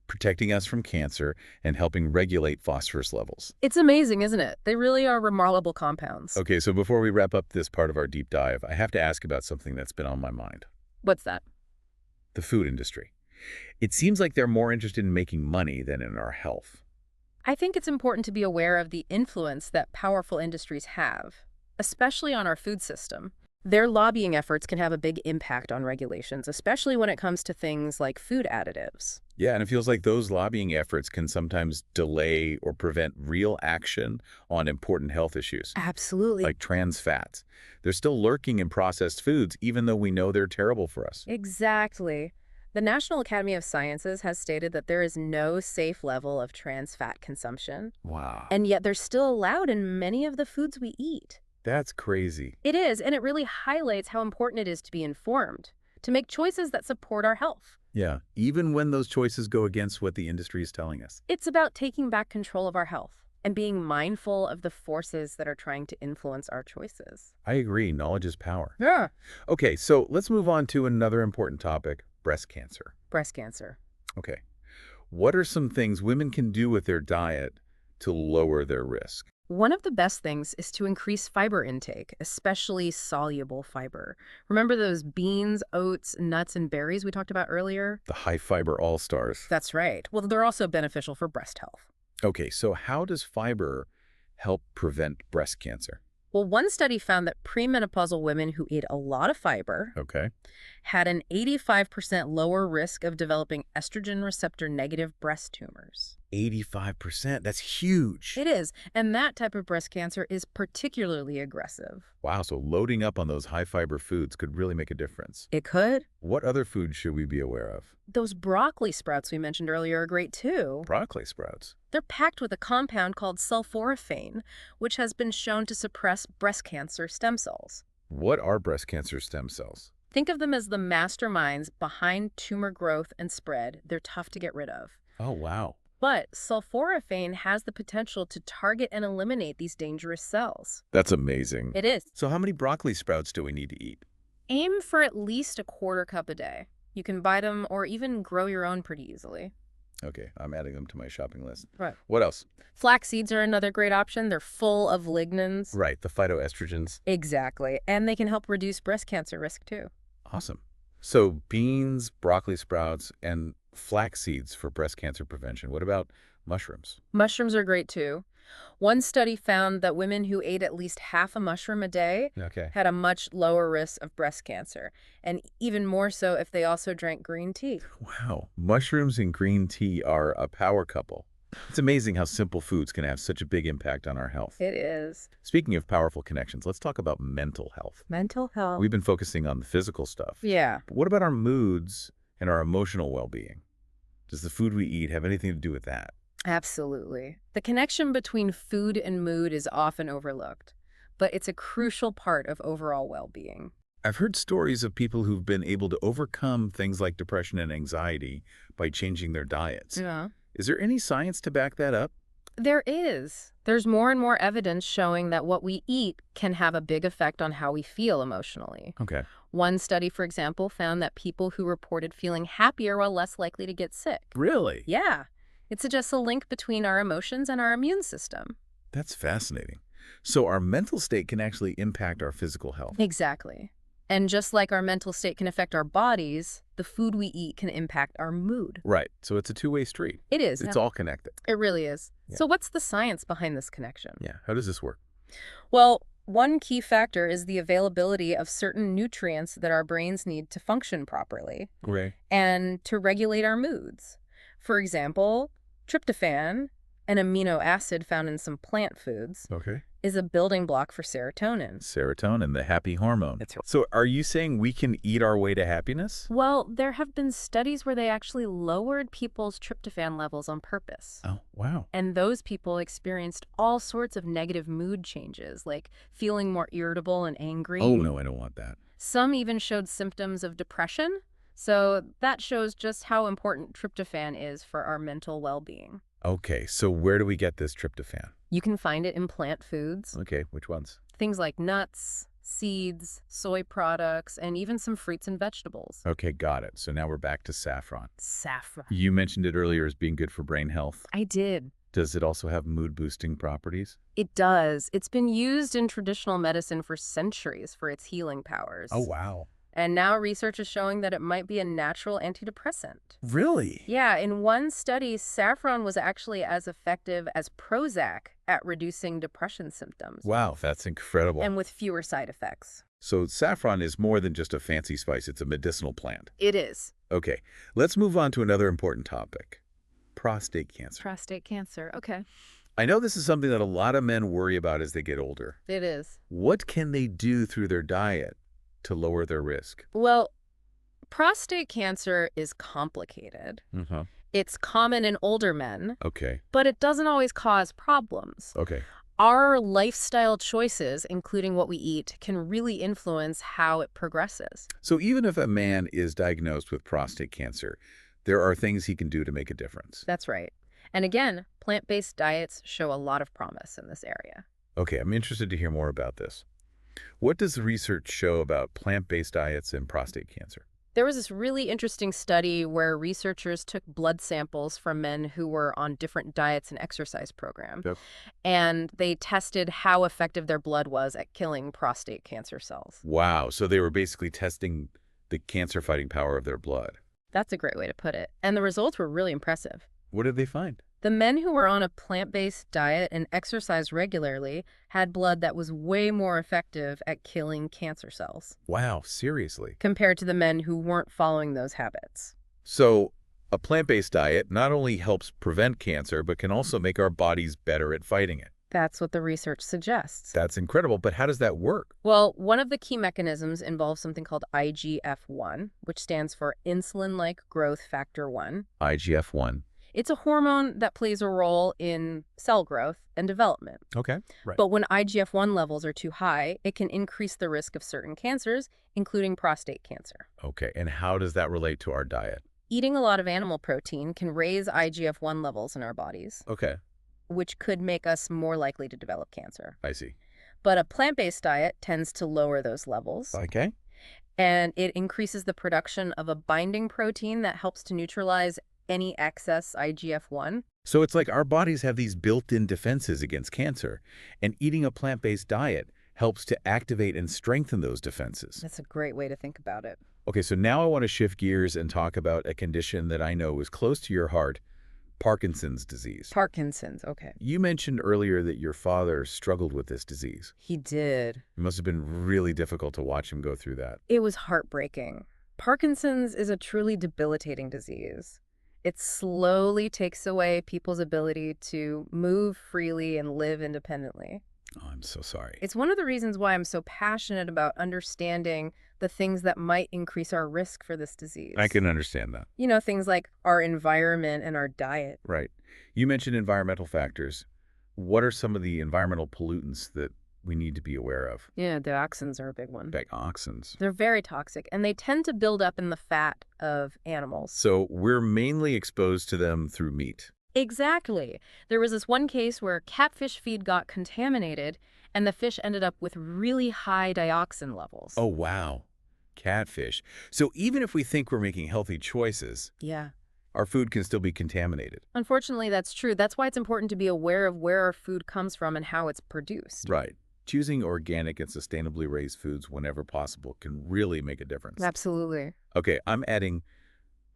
A: protecting us from cancer and helping regulate phosphorus levels.
B: It's amazing, isn't it? They really are remarkable compounds.
A: Okay, so before we wrap up this part of our deep dive, I have to ask about something that's been on my mind.
B: What's that?
A: The food industry. It seems like they're more interested in making money than in our health.
B: I think it's important to be aware of the influence that powerful industries have, especially on our food system. Their lobbying efforts can have a big impact on regulations, especially when it comes to things like food additives.
A: Yeah, and it feels like those lobbying efforts can sometimes delay or prevent real action on important health issues,
B: Absolutely.
A: like trans fats. They're still lurking in processed foods, even though we know they're terrible for us.
B: Exactly. The National Academy of Sciences has stated that there is no safe level of trans fat consumption,
A: Wow,
B: and yet they're still allowed in many of the foods we eat.
A: that's crazy.
B: It is, and it really highlights how important it is to be informed, to make choices that support our health.
A: Yeah, even when those choices go against what the industry is telling us.
B: It's about taking back control of our health and being mindful of the forces that are trying to influence our choices.
A: I agree, knowledge is power.
B: Yeah.
A: Okay, so let's move on to another important topic, breast cancer.
B: Breast cancer.
A: Okay, what are some things women can do with their diet to lower their risk?
B: One of the best things is to increase fiber intake, especially soluble fiber. Remember those beans, oats, nuts, and berries we talked about earlier?
A: The high fiber all-stars.
B: That's right. Well, they're also beneficial for breast health.
A: Okay, so how does fiber help prevent breast cancer?
B: Well, one study found that premenopausal women who ate a lot of fiber
A: Okay.
B: had an 85% lower risk of developing estrogen receptor negative breast tumors.
A: 85%, that's huge.
B: It is, and that type of breast cancer is particularly aggressive.
A: Wow, so loading up on those high fiber foods could really make a difference.
B: It could.
A: What other foods should we be aware of?
B: Those broccoli sprouts we mentioned earlier are great too.
A: Broccoli sprouts.
B: They're packed with a compound called sulforaphane, which has been shown to suppress breast cancer stem cells.
A: What are breast cancer stem cells?
B: Think of them as the masterminds behind tumor growth and spread. They're tough to get rid of.
A: Oh, wow.
B: But sulforaphane has the potential to target and eliminate these dangerous cells.
A: That's amazing.
B: It is.
A: So how many broccoli sprouts do we need to eat?
B: Aim for at least a quarter cup a day. You can buy them or even grow your own pretty easily.
A: Okay, I'm adding them to my shopping list.
B: Right.
A: What else?
B: Flax seeds are another great option. They're full of lignans.
A: Right, the phytoestrogens.
B: Exactly. And they can help reduce breast cancer risk too.
A: Awesome. So beans, broccoli sprouts, and flax seeds for breast cancer prevention. What about mushrooms?
B: Mushrooms are great too. One study found that women who ate at least half a mushroom a day
A: Okay.
B: had a much lower risk of breast cancer, and even more so if they also drank green tea.
A: Wow. Mushrooms and green tea are a power couple. It's amazing how simple foods can have such a big impact on our health.
B: It is.
A: Speaking of powerful connections, let's talk about mental health.
B: Mental health.
A: We've been focusing on the physical stuff.
B: Yeah.
A: But what about our moods and our emotional well-being? Does the food we eat have anything to do with that?
B: Absolutely. The connection between food and mood is often overlooked, but it's a crucial part of overall well-being.
A: I've heard stories of people who've been able to overcome things like depression and anxiety by changing their diets.
B: Yeah.
A: Is there any science to back that up?
B: There is. There's more and more evidence showing that what we eat can have a big effect on how we feel emotionally.
A: Okay.
B: One study, for example, found that people who reported feeling happier were less likely to get sick.
A: Really?
B: Yeah. It suggests a link between our emotions and our immune system.
A: That's fascinating. So our mental state can actually impact our physical health.
B: Exactly. And just like our mental state can affect our bodies, the food we eat can impact our mood.
A: Right. So it's a two-way street.
B: It is.
A: It's all connected.
B: It really is.
A: Yeah.
B: So what's the science behind this connection?
A: Yeah. How does this work?
B: Well, one key factor is the availability of certain nutrients that our brains need to function properly
A: Right.
B: and to regulate our moods. For example, tryptophan, an amino acid found in some plant foods,
A: Okay.
B: is a building block for serotonin.
A: Serotonin, the happy hormone.
B: That's right.
A: So are you saying we can eat our way to happiness?
B: Well, there have been studies where they actually lowered people's tryptophan levels on purpose.
A: Oh, wow.
B: And those people experienced all sorts of negative mood changes, like feeling more irritable and angry.
A: Oh, no, I don't want that.
B: Some even showed symptoms of depression. So that shows just how important tryptophan is for our mental well-being.
A: Okay, so where do we get this tryptophan?
B: You can find it in plant foods,
A: Okay, which ones?
B: things like nuts, seeds, soy products, and even some fruits and vegetables.
A: Okay, got it. So now we're back to saffron.
B: Saffron.
A: You mentioned it earlier as being good for brain health.
B: I did.
A: Does it also have mood-boosting properties?
B: It does. It's been used in traditional medicine for centuries for its healing powers.
A: Oh, wow.
B: And now research is showing that it might be a natural antidepressant.
A: Really?
B: Yeah, in one study, saffron was actually as effective as Prozac at reducing depression symptoms.
A: Wow, that's incredible.
B: And with fewer side effects.
A: So saffron is more than just a fancy spice. It's a medicinal plant.
B: It is.
A: Okay, let's move on to another important topic. Prostate cancer.
B: Prostate cancer. Okay.
A: I know this is something that a lot of men worry about as they get older.
B: It is.
A: What can they do through their diet to lower their risk?
B: Well, prostate cancer is complicated.
A: Uh-huh.
B: It's common in older men,
A: Okay.
B: but it doesn't always cause problems.
A: Okay.
B: Our lifestyle choices, including what we eat, can really influence how it progresses.
A: So even if a man is diagnosed with prostate cancer, there are things he can do to make a difference.
B: That's right. And again, plant-based diets show a lot of promise in this area.
A: Okay, I'm interested to hear more about this. What does the research show about plant-based diets and prostate cancer?
B: There was this really interesting study where researchers took blood samples from men who were on different diets and exercise programs.
A: Yep.
B: And they tested how effective their blood was at killing prostate cancer cells.
A: Wow, so they were basically testing the cancer-fighting power of their blood.
B: That's a great way to put it. And the results were really impressive.
A: What did they find?
B: The men who were on a plant-based diet and exercised regularly had blood that was way more effective at killing cancer cells
A: Wow, seriously.
B: compared to the men who weren't following those habits.
A: So a plant-based diet not only helps prevent cancer, but can also make our bodies better at fighting it.
B: That's what the research suggests.
A: That's incredible, but how does that work?
B: Well, one of the key mechanisms involves something called IGF-1, which stands for insulin-like growth factor 1.
A: IGF-1.
B: It's a hormone that plays a role in cell growth and development.
A: Okay, right.
B: But when IGF-1 levels are too high, it can increase the risk of certain cancers, including prostate cancer.
A: Okay, and how does that relate to our diet?
B: Eating a lot of animal protein can raise IGF-1 levels in our bodies,
A: Okay,
B: which could make us more likely to develop cancer.
A: I see.
B: But a plant-based diet tends to lower those levels,
A: Okay.
B: and it increases the production of a binding protein that helps to neutralize any excess IGF-1.
A: So it's like our bodies have these built-in defenses against cancer, and eating a plant-based diet helps to activate and strengthen those defenses.
B: That's a great way to think about it.
A: Okay, so now I want to shift gears and talk about a condition that I know is close to your heart, Parkinson's disease.
B: Parkinson's, okay.
A: You mentioned earlier that your father struggled with this disease.
B: He did.
A: It must have been really difficult to watch him go through that.
B: It was heartbreaking. Parkinson's is a truly debilitating disease. It slowly takes away people's ability to move freely and live independently.
A: Oh, I'm so sorry.
B: It's one of the reasons why I'm so passionate about understanding the things that might increase our risk for this disease.
A: I can understand that.
B: You know, things like our environment and our diet.
A: Right. You mentioned environmental factors. What are some of the environmental pollutants that we need to be aware of?
B: Yeah, dioxins are a big one.
A: Dioxins.
B: They're very toxic, and they tend to build up in the fat of animals.
A: So we're mainly exposed to them through meat.
B: Exactly. There was this one case where catfish feed got contaminated, and the fish ended up with really high dioxin levels.
A: Oh, wow. Catfish. So even if we think we're making healthy choices,
B: Yeah.
A: our food can still be contaminated.
B: Unfortunately, that's true. That's why it's important to be aware of where our food comes from and how it's produced.
A: Right. Choosing organic and sustainably raised foods whenever possible can really make a difference.
B: Absolutely.
A: Okay, I'm adding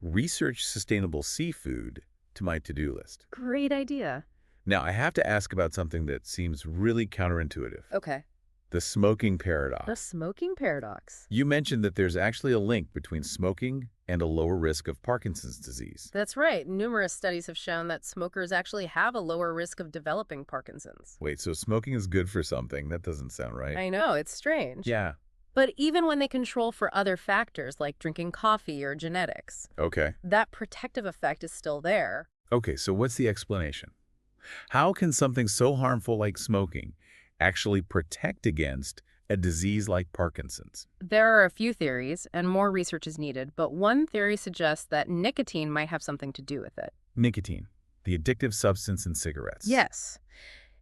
A: research sustainable seafood to my to-do list.
B: Great idea.
A: Now, I have to ask about something that seems really counterintuitive.
B: Okay.
A: The smoking
B: The
A: paradox.
B: smoking paradox.
A: You mentioned that there's actually a link between smoking and a lower risk of Parkinson's disease.
B: That's right. Numerous studies have shown that smokers actually have a lower risk of developing Parkinson's.
A: Wait, so smoking is good for something? That doesn't sound right.
B: I know, it's strange.
A: Yeah.
B: But even when they control for other factors like drinking coffee or genetics,
A: Okay.
B: that protective effect is still there.
A: Okay, so what's the explanation? How can something so harmful like smoking actually protect against a disease like Parkinson's?
B: There are a few theories, and more research is needed, but one theory suggests that nicotine might have something to do with it.
A: Nicotine, the addictive substance in cigarettes.
B: Yes.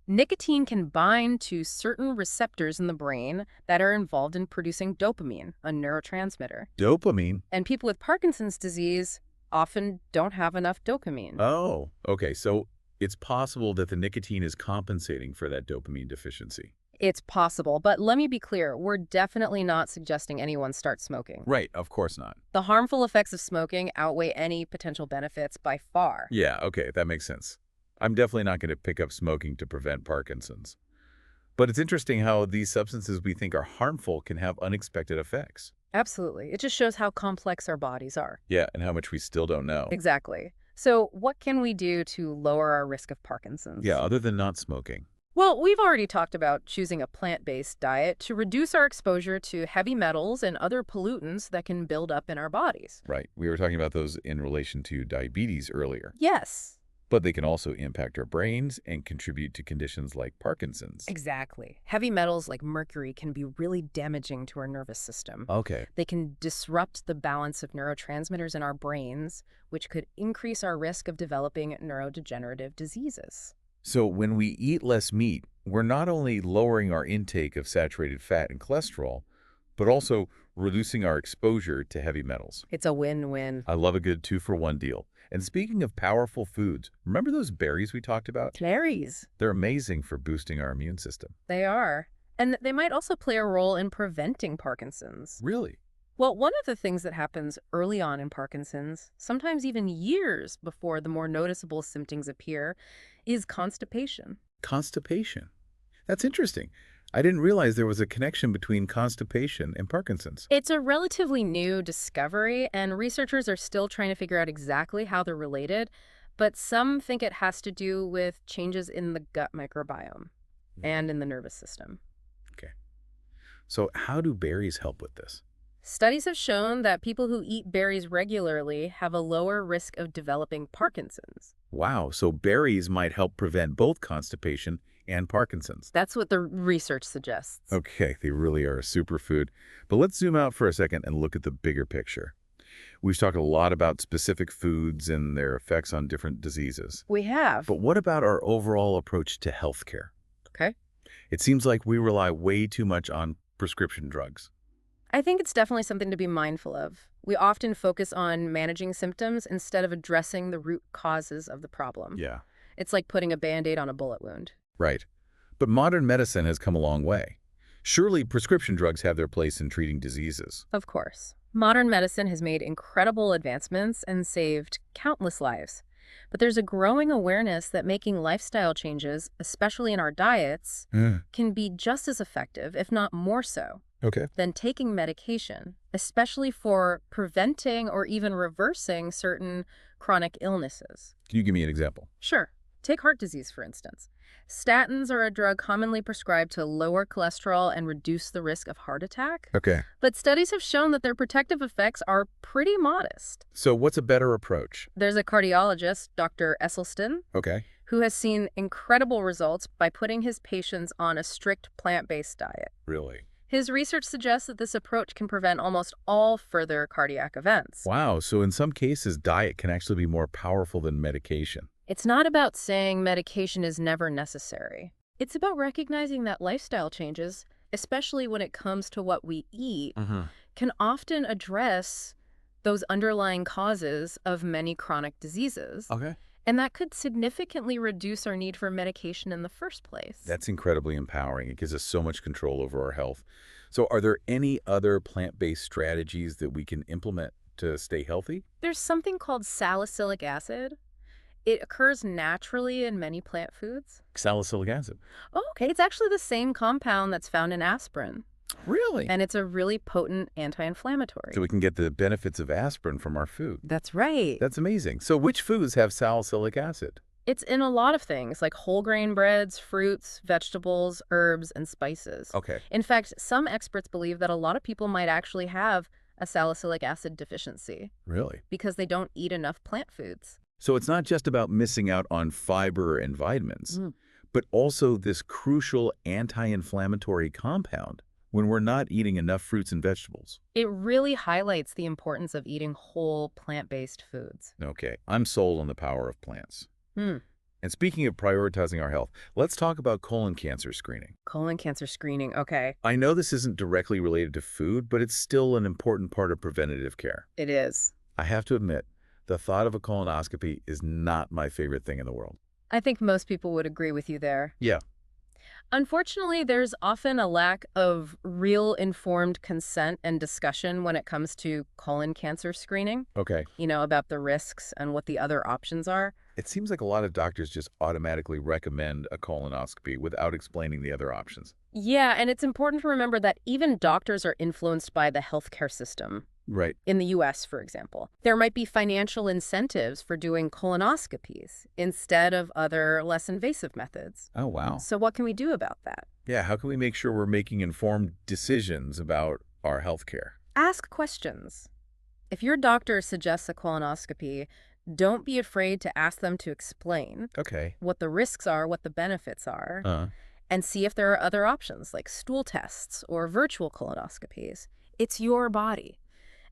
B: Nicotine can bind to certain receptors in the brain that are involved in producing dopamine, a neurotransmitter.
A: Dopamine?
B: And people with Parkinson's disease often don't have enough dopamine.
A: Oh, okay, so it's possible that the nicotine is compensating for that dopamine deficiency.
B: It's possible, but let me be clear, we're definitely not suggesting anyone start smoking.
A: Right, of course not.
B: The harmful effects of smoking outweigh any potential benefits by far.
A: Yeah, okay, that makes sense. I'm definitely not going to pick up smoking to prevent Parkinson's. But it's interesting how these substances we think are harmful can have unexpected effects.
B: Absolutely. It just shows how complex our bodies are.
A: Yeah, and how much we still don't know.
B: Exactly. So what can we do to lower our risk of Parkinson's?
A: Yeah, other than not smoking.
B: Well, we've already talked about choosing a plant-based diet to reduce our exposure to heavy metals and other pollutants that can build up in our bodies.
A: Right, we were talking about those in relation to diabetes earlier.
B: Yes.
A: But they can also impact our brains and contribute to conditions like Parkinson's.
B: Exactly. Heavy metals like mercury can be really damaging to our nervous system.
A: Okay.
B: They can disrupt the balance of neurotransmitters in our brains, which could increase our risk of developing neurodegenerative diseases.
A: So when we eat less meat, we're not only lowering our intake of saturated fat and cholesterol, but also reducing our exposure to heavy metals.
B: It's a win-win.
A: I love a good 2-for-1 deal. And speaking of powerful foods, remember those berries we talked about?
B: Berries.
A: They're amazing for boosting our immune system.
B: They are. And they might also play a role in preventing Parkinson's.
A: Really?
B: Well, one of the things that happens early on in Parkinson's, sometimes even years before the more noticeable symptoms appear, is constipation.
A: Constipation. That's interesting. I didn't realize there was a connection between constipation and Parkinson's.
B: It's a relatively new discovery, and researchers are still trying to figure out exactly how they're related, but some think it has to do with changes in the gut microbiome and in the nervous system.
A: Okay. So how do berries help with this?
B: Studies have shown that people who eat berries regularly have a lower risk of developing Parkinson's.
A: Wow, so berries might help prevent both constipation and Parkinson's.
B: That's what the research suggests.
A: Okay, they really are a superfood. But let's zoom out for a second and look at the bigger picture. We've talked a lot about specific foods and their effects on different diseases.
B: We have.
A: But what about our overall approach to healthcare?
B: Okay.
A: It seems like we rely way too much on prescription drugs.
B: I think it's definitely something to be mindful of. We often focus on managing symptoms instead of addressing the root causes of the problem.
A: Yeah.
B: It's like putting a Band-Aid on a bullet wound.
A: Right. But modern medicine has come a long way. Surely prescription drugs have their place in treating diseases.
B: Of course. Modern medicine has made incredible advancements and saved countless lives. But there's a growing awareness that making lifestyle changes, especially in our diets,
A: Mm.
B: can be just as effective, if not more so,
A: Okay.
B: than taking medication, especially for preventing or even reversing certain chronic illnesses.
A: Can you give me an example?
B: Sure. Take heart disease, for instance. Statins are a drug commonly prescribed to lower cholesterol and reduce the risk of heart attack.
A: Okay.
B: But studies have shown that their protective effects are pretty modest.
A: So what's a better approach?
B: There's a cardiologist, Dr. Esselstyn,
A: Okay.
B: who has seen incredible results by putting his patients on a strict plant-based diet.
A: Really?
B: His research suggests that this approach can prevent almost all further cardiac events.
A: Wow. So in some cases, diet can actually be more powerful than medication.
B: It's not about saying medication is never necessary. It's about recognizing that lifestyle changes, especially when it comes to what we eat, can often address those underlying causes of many chronic diseases.
A: Okay.
B: And that could significantly reduce our need for medication in the first place.
A: That's incredibly empowering. It gives us so much control over our health. So are there any other plant-based strategies that we can implement to stay healthy?
B: There's something called salicylic acid. It occurs naturally in many plant foods.
A: Salicylic acid.
B: Oh, okay. It's actually the same compound that's found in aspirin.
A: Really?
B: And it's a really potent anti-inflammatory.
A: So we can get the benefits of aspirin from our food.
B: That's right.
A: That's amazing. So which foods have salicylic acid?
B: It's in a lot of things, like whole grain breads, fruits, vegetables, herbs, and spices.
A: Okay.
B: In fact, some experts believe that a lot of people might actually have a salicylic acid deficiency
A: Really?
B: because they don't eat enough plant foods.
A: So it's not just about missing out on fiber and vitamins, but also this crucial anti-inflammatory compound when we're not eating enough fruits and vegetables.
B: It really highlights the importance of eating whole plant-based foods.
A: Okay, I'm sold on the power of plants.
B: Hmm.
A: And speaking of prioritizing our health, let's talk about colon cancer screening.
B: Colon cancer screening, okay.
A: I know this isn't directly related to food, but it's still an important part of preventative care.
B: It is.
A: I have to admit, the thought of a colonoscopy is not my favorite thing in the world.
B: I think most people would agree with you there.
A: Yeah.
B: Unfortunately, there's often a lack of real informed consent and discussion when it comes to colon cancer screening,
A: Okay.
B: about the risks and what the other options are.
A: It seems like a lot of doctors just automatically recommend a colonoscopy without explaining the other options.
B: Yeah, and it's important to remember that even doctors are influenced by the healthcare system.
A: Right.
B: In the U.S., for example, there might be financial incentives for doing colonoscopies instead of other less invasive methods.
A: Oh, wow.
B: So what can we do about that?
A: Yeah, how can we make sure we're making informed decisions about our health care?
B: Ask questions. If your doctor suggests a colonoscopy, don't be afraid to ask them to explain
A: Okay.
B: what the risks are, what the benefits are,
A: Uh,
B: and see if there are other options like stool tests or virtual colonoscopies. It's your body,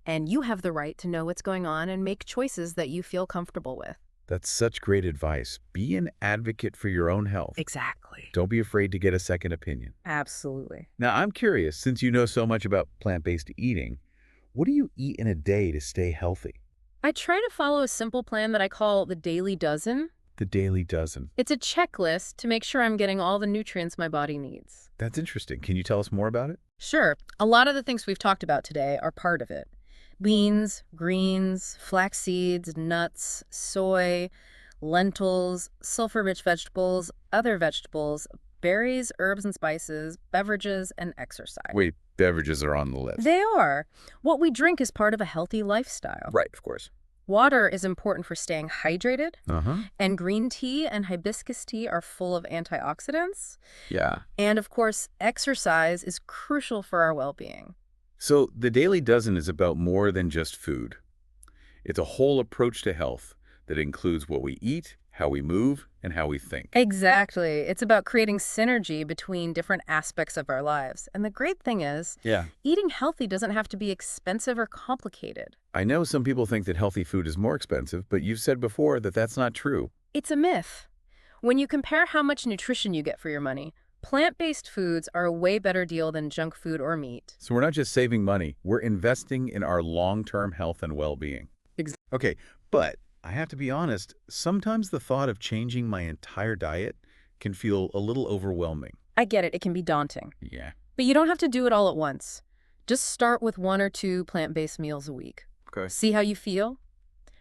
B: and you have the right to know what's going on and make choices that you feel comfortable with.
A: that's such great advice. Be an advocate for your own health.
B: Exactly.
A: Don't be afraid to get a second opinion.
B: Absolutely.
A: Now, I'm curious, since you know so much about plant-based eating, what do you eat in a day to stay healthy?
B: I try to follow a simple plan that I call the Daily Dozen.
A: The Daily Dozen.
B: It's a checklist to make sure I'm getting all the nutrients my body needs.
A: That's interesting. Can you tell us more about it?
B: Sure, a lot of the things we've talked about today are part of it. Beans, greens, flax seeds, nuts, soy, lentils, sulfur-rich vegetables, other vegetables, berries, herbs and spices, beverages, and exercise.
A: Wait, beverages are on the list.
B: They are. What we drink is part of a healthy lifestyle.
A: Right, of course.
B: Water is important for staying hydrated,
A: Uh-huh.
B: and green tea and hibiscus tea are full of antioxidants.
A: Yeah.
B: And of course, exercise is crucial for our well-being.
A: So the Daily Dozen is about more than just food. It's a whole approach to health that includes what we eat, how we move, and how we think.
B: Exactly. It's about creating synergy between different aspects of our lives. And the great thing is,
A: Yeah.
B: eating healthy doesn't have to be expensive or complicated.
A: I know some people think that healthy food is more expensive, but you've said before that that's not true.
B: It's a myth. When you compare how much nutrition you get for your money, plant-based foods are a way better deal than junk food or meat.
A: So we're not just saving money, we're investing in our long-term health and well-being. Okay, but I have to be honest, sometimes the thought of changing my entire diet can feel a little overwhelming.
B: I get it. It can be daunting.
A: Yeah.
B: But you don't have to do it all at once. Just start with 1 or 2 plant-based meals a week.
A: Okay.
B: See how you feel.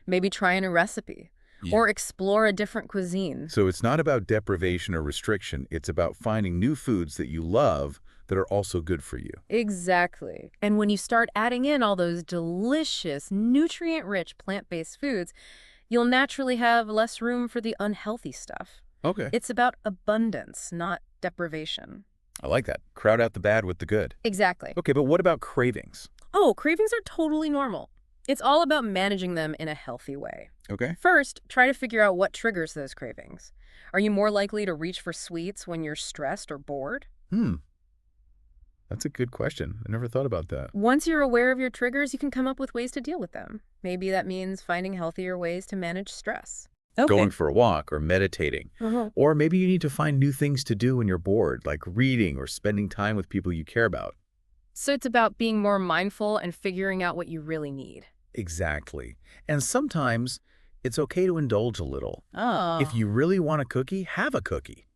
B: Maybe try a new recipe.
A: Yeah.
B: or explore a different cuisine.
A: So it's not about deprivation or restriction. It's about finding new foods that you love that are also good for you.
B: Exactly. And when you start adding in all those delicious, nutrient-rich plant-based foods, you'll naturally have less room for the unhealthy stuff.
A: Okay.
B: It's about abundance, not deprivation.
A: I like that. Crowd out the bad with the good.
B: Exactly.
A: Okay, but what about cravings?
B: Oh, cravings are totally normal. It's all about managing them in a healthy way.
A: Okay.
B: First, try to figure out what triggers those cravings. Are you more likely to reach for sweets when you're stressed or bored?
A: That's a good question. I never thought about that.
B: Once you're aware of your triggers, you can come up with ways to deal with them. Maybe that means finding healthier ways to manage stress.
A: Going for a walk or meditating.
B: Uh-huh.
A: Or maybe you need to find new things to do when you're bored, like reading or spending time with people you care about.
B: So it's about being more mindful and figuring out what you really need.
A: Exactly. And sometimes it's okay to indulge a little.
B: Oh.
A: If you really want a cookie, have a cookie.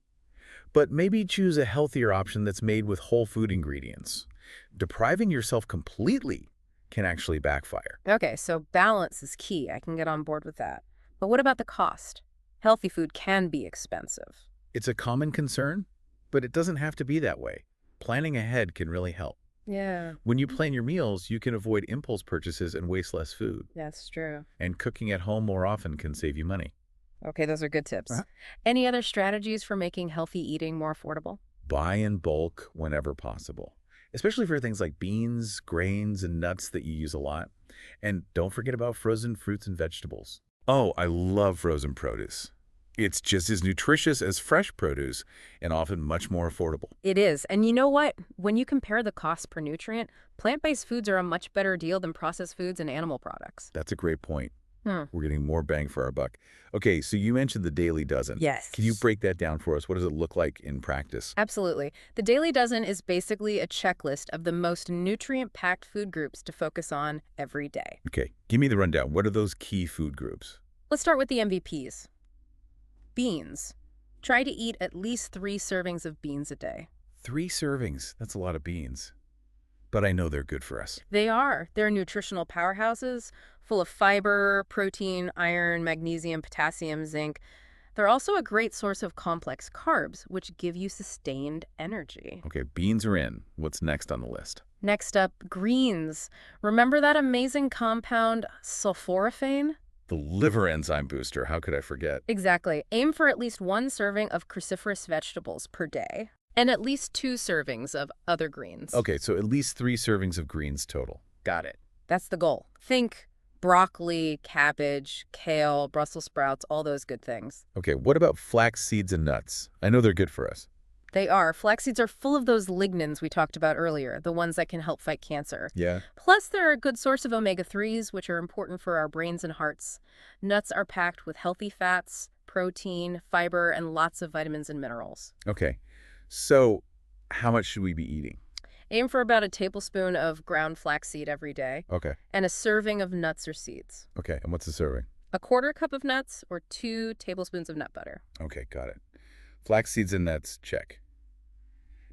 A: But maybe choose a healthier option that's made with whole food ingredients. Depriving yourself completely can actually backfire.
B: Okay, so balance is key. I can get on board with that. But what about the cost? Healthy food can be expensive.
A: It's a common concern, but it doesn't have to be that way. Planning ahead can really help.
B: Yeah,
A: When you plan your meals, you can avoid impulse purchases and waste less food.
B: that's true.
A: And cooking at home more often can save you money.
B: Okay, those are good tips.
A: Uh-huh.
B: Any other strategies for making healthy eating more affordable?
A: Buy in bulk whenever possible, especially for things like beans, grains, and nuts that you use a lot. And don't forget about frozen fruits and vegetables. Oh, I love frozen produce. It's just as nutritious as fresh produce and often much more affordable.
B: It is. And you know what? When you compare the cost per nutrient, plant-based foods are a much better deal than processed foods and animal products.
A: That's a great point.
B: Hmm.
A: We're getting more bang for our buck. Okay, so you mentioned the Daily Dozen.
B: Yes.
A: Can you break that down for us? What does it look like in practice?
B: Absolutely. The Daily Dozen is basically a checklist of the most nutrient-packed food groups to focus on every day.
A: Okay, give me the rundown. What are those key food groups?
B: Let's start with the MVPs. Beans. Try to eat at least 3 servings of beans a day.
A: 3 servings. That's a lot of beans. But I know they're good for us.
B: They are. They're nutritional powerhouses, full of fiber, protein, iron, magnesium, potassium, zinc. They're also a great source of complex carbs, which give you sustained energy.
A: Okay, beans are in. What's next on the list?
B: Next up, greens. Remember that amazing compound sulforaphane?
A: The liver enzyme booster. How could I forget?
B: Exactly. Aim for at least 1 serving of cruciferous vegetables per day, and at least 2 servings of other greens.
A: Okay, so at least 3 servings of greens total. Got it.
B: That's the goal. Think broccoli, cabbage, kale, Brussels sprouts, all those good things.
A: Okay, what about flax seeds and nuts? I know they're good for us.
B: They are. Flax seeds are full of those lignans we talked about earlier, the ones that can help fight cancer.
A: Yeah?
B: Plus, they're a good source of omega-3s, which are important for our brains and hearts. Nuts are packed with healthy fats, protein, fiber, and lots of vitamins and minerals.
A: Okay, so how much should we be eating?
B: Aim for about a tablespoon of ground flaxseed every day
A: Okay,
B: and a serving of nuts or seeds.
A: okay, and what's the serving?
B: A 1/4 cup of nuts or 2 tablespoons of nut butter.
A: Okay, got it. Flax seeds and nuts, check.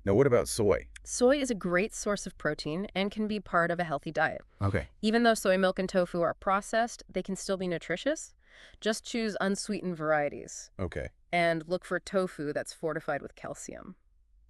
A: Now what about soy?
B: Soy is a great source of protein and can be part of a healthy diet.
A: Okay.
B: Even though soy milk and tofu are processed, they can still be nutritious. Just choose unsweetened varieties
A: Okay,
B: and look for tofu that's fortified with calcium.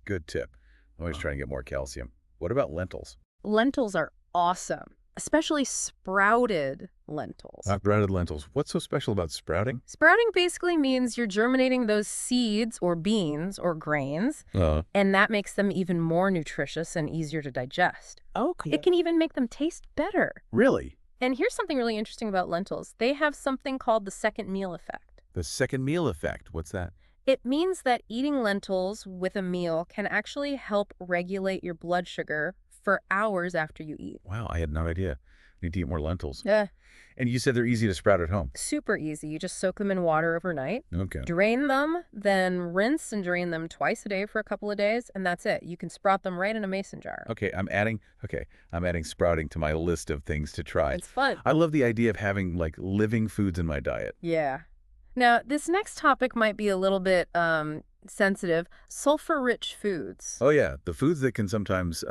A: good tip. I'm always trying to get more calcium. What about lentils?
B: Lentils are awesome, especially sprouted lentils.
A: Sprouted lentils. What's so special about sprouting?
B: Sprouting basically means you're germinating those seeds or beans or grains, and that makes them even more nutritious and easier to digest.
A: Okay.
B: It can even make them taste better.
A: Really?
B: And here's something really interesting about lentils. They have something called the second meal effect.
A: The second meal effect. What's that?
B: It means that eating lentils with a meal can actually help regulate your blood sugar for hours after you eat.
A: Wow, I had no idea. I need to eat more lentils.
B: Yeah.
A: And you said they're easy to sprout at home.
B: Super easy. You just soak them in water overnight,
A: Okay.
B: drain them, then rinse and drain them twice a day for a couple of days, and that's it. You can sprout them right in a mason jar.
A: I'm adding sprouting to my list of things to try.
B: It's fun.
A: I love the idea of having like living foods in my diet.
B: Yeah. Now, this next topic might be a little bit sensitive. Sulfur-rich foods.
A: Oh yeah, the foods that can sometimes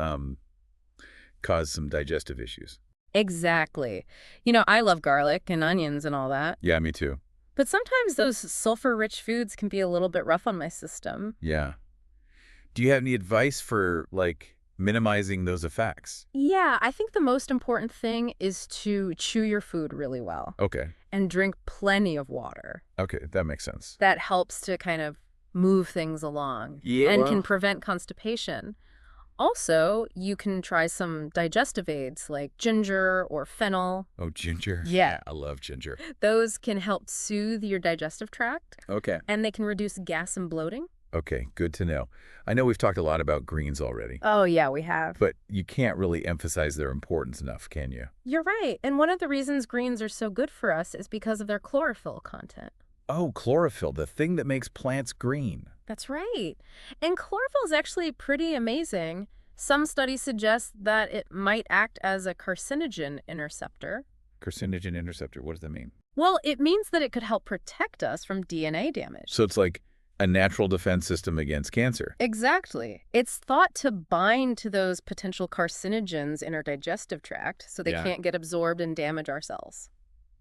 A: cause some digestive issues.
B: Exactly. You know, I love garlic and onions and all that.
A: Yeah, me too.
B: But sometimes those sulfur-rich foods can be a little bit rough on my system.
A: Yeah. Do you have any advice for, like, minimizing those effects?
B: Yeah, I think the most important thing is to chew your food really well
A: Okay.
B: and drink plenty of water.
A: Okay, that makes sense.
B: That helps to kind of move things along
A: Yeah.
B: and can prevent constipation. Also, you can try some digestive aids like ginger or fennel.
A: Oh, ginger.
B: Yeah.
A: I love ginger.
B: Those can help soothe your digestive tract,
A: Okay.
B: and they can reduce gas and bloating.
A: Okay, good to know. I know we've talked a lot about greens already,
B: Oh, yeah, we have.
A: but you can't really emphasize their importance enough, can you?
B: You're right. And one of the reasons greens are so good for us is because of their chlorophyll content.
A: Oh, chlorophyll, the thing that makes plants green.
B: That's right. And chlorophyll is actually pretty amazing. Some studies suggest that it might act as a carcinogen interceptor.
A: Carcinogen interceptor, what does that mean?
B: Well, it means that it could help protect us from DNA damage.
A: So it's like a natural defense system against cancer.
B: Exactly. It's thought to bind to those potential carcinogens in our digestive tract so they
A: Yeah.
B: can't get absorbed and damage our cells.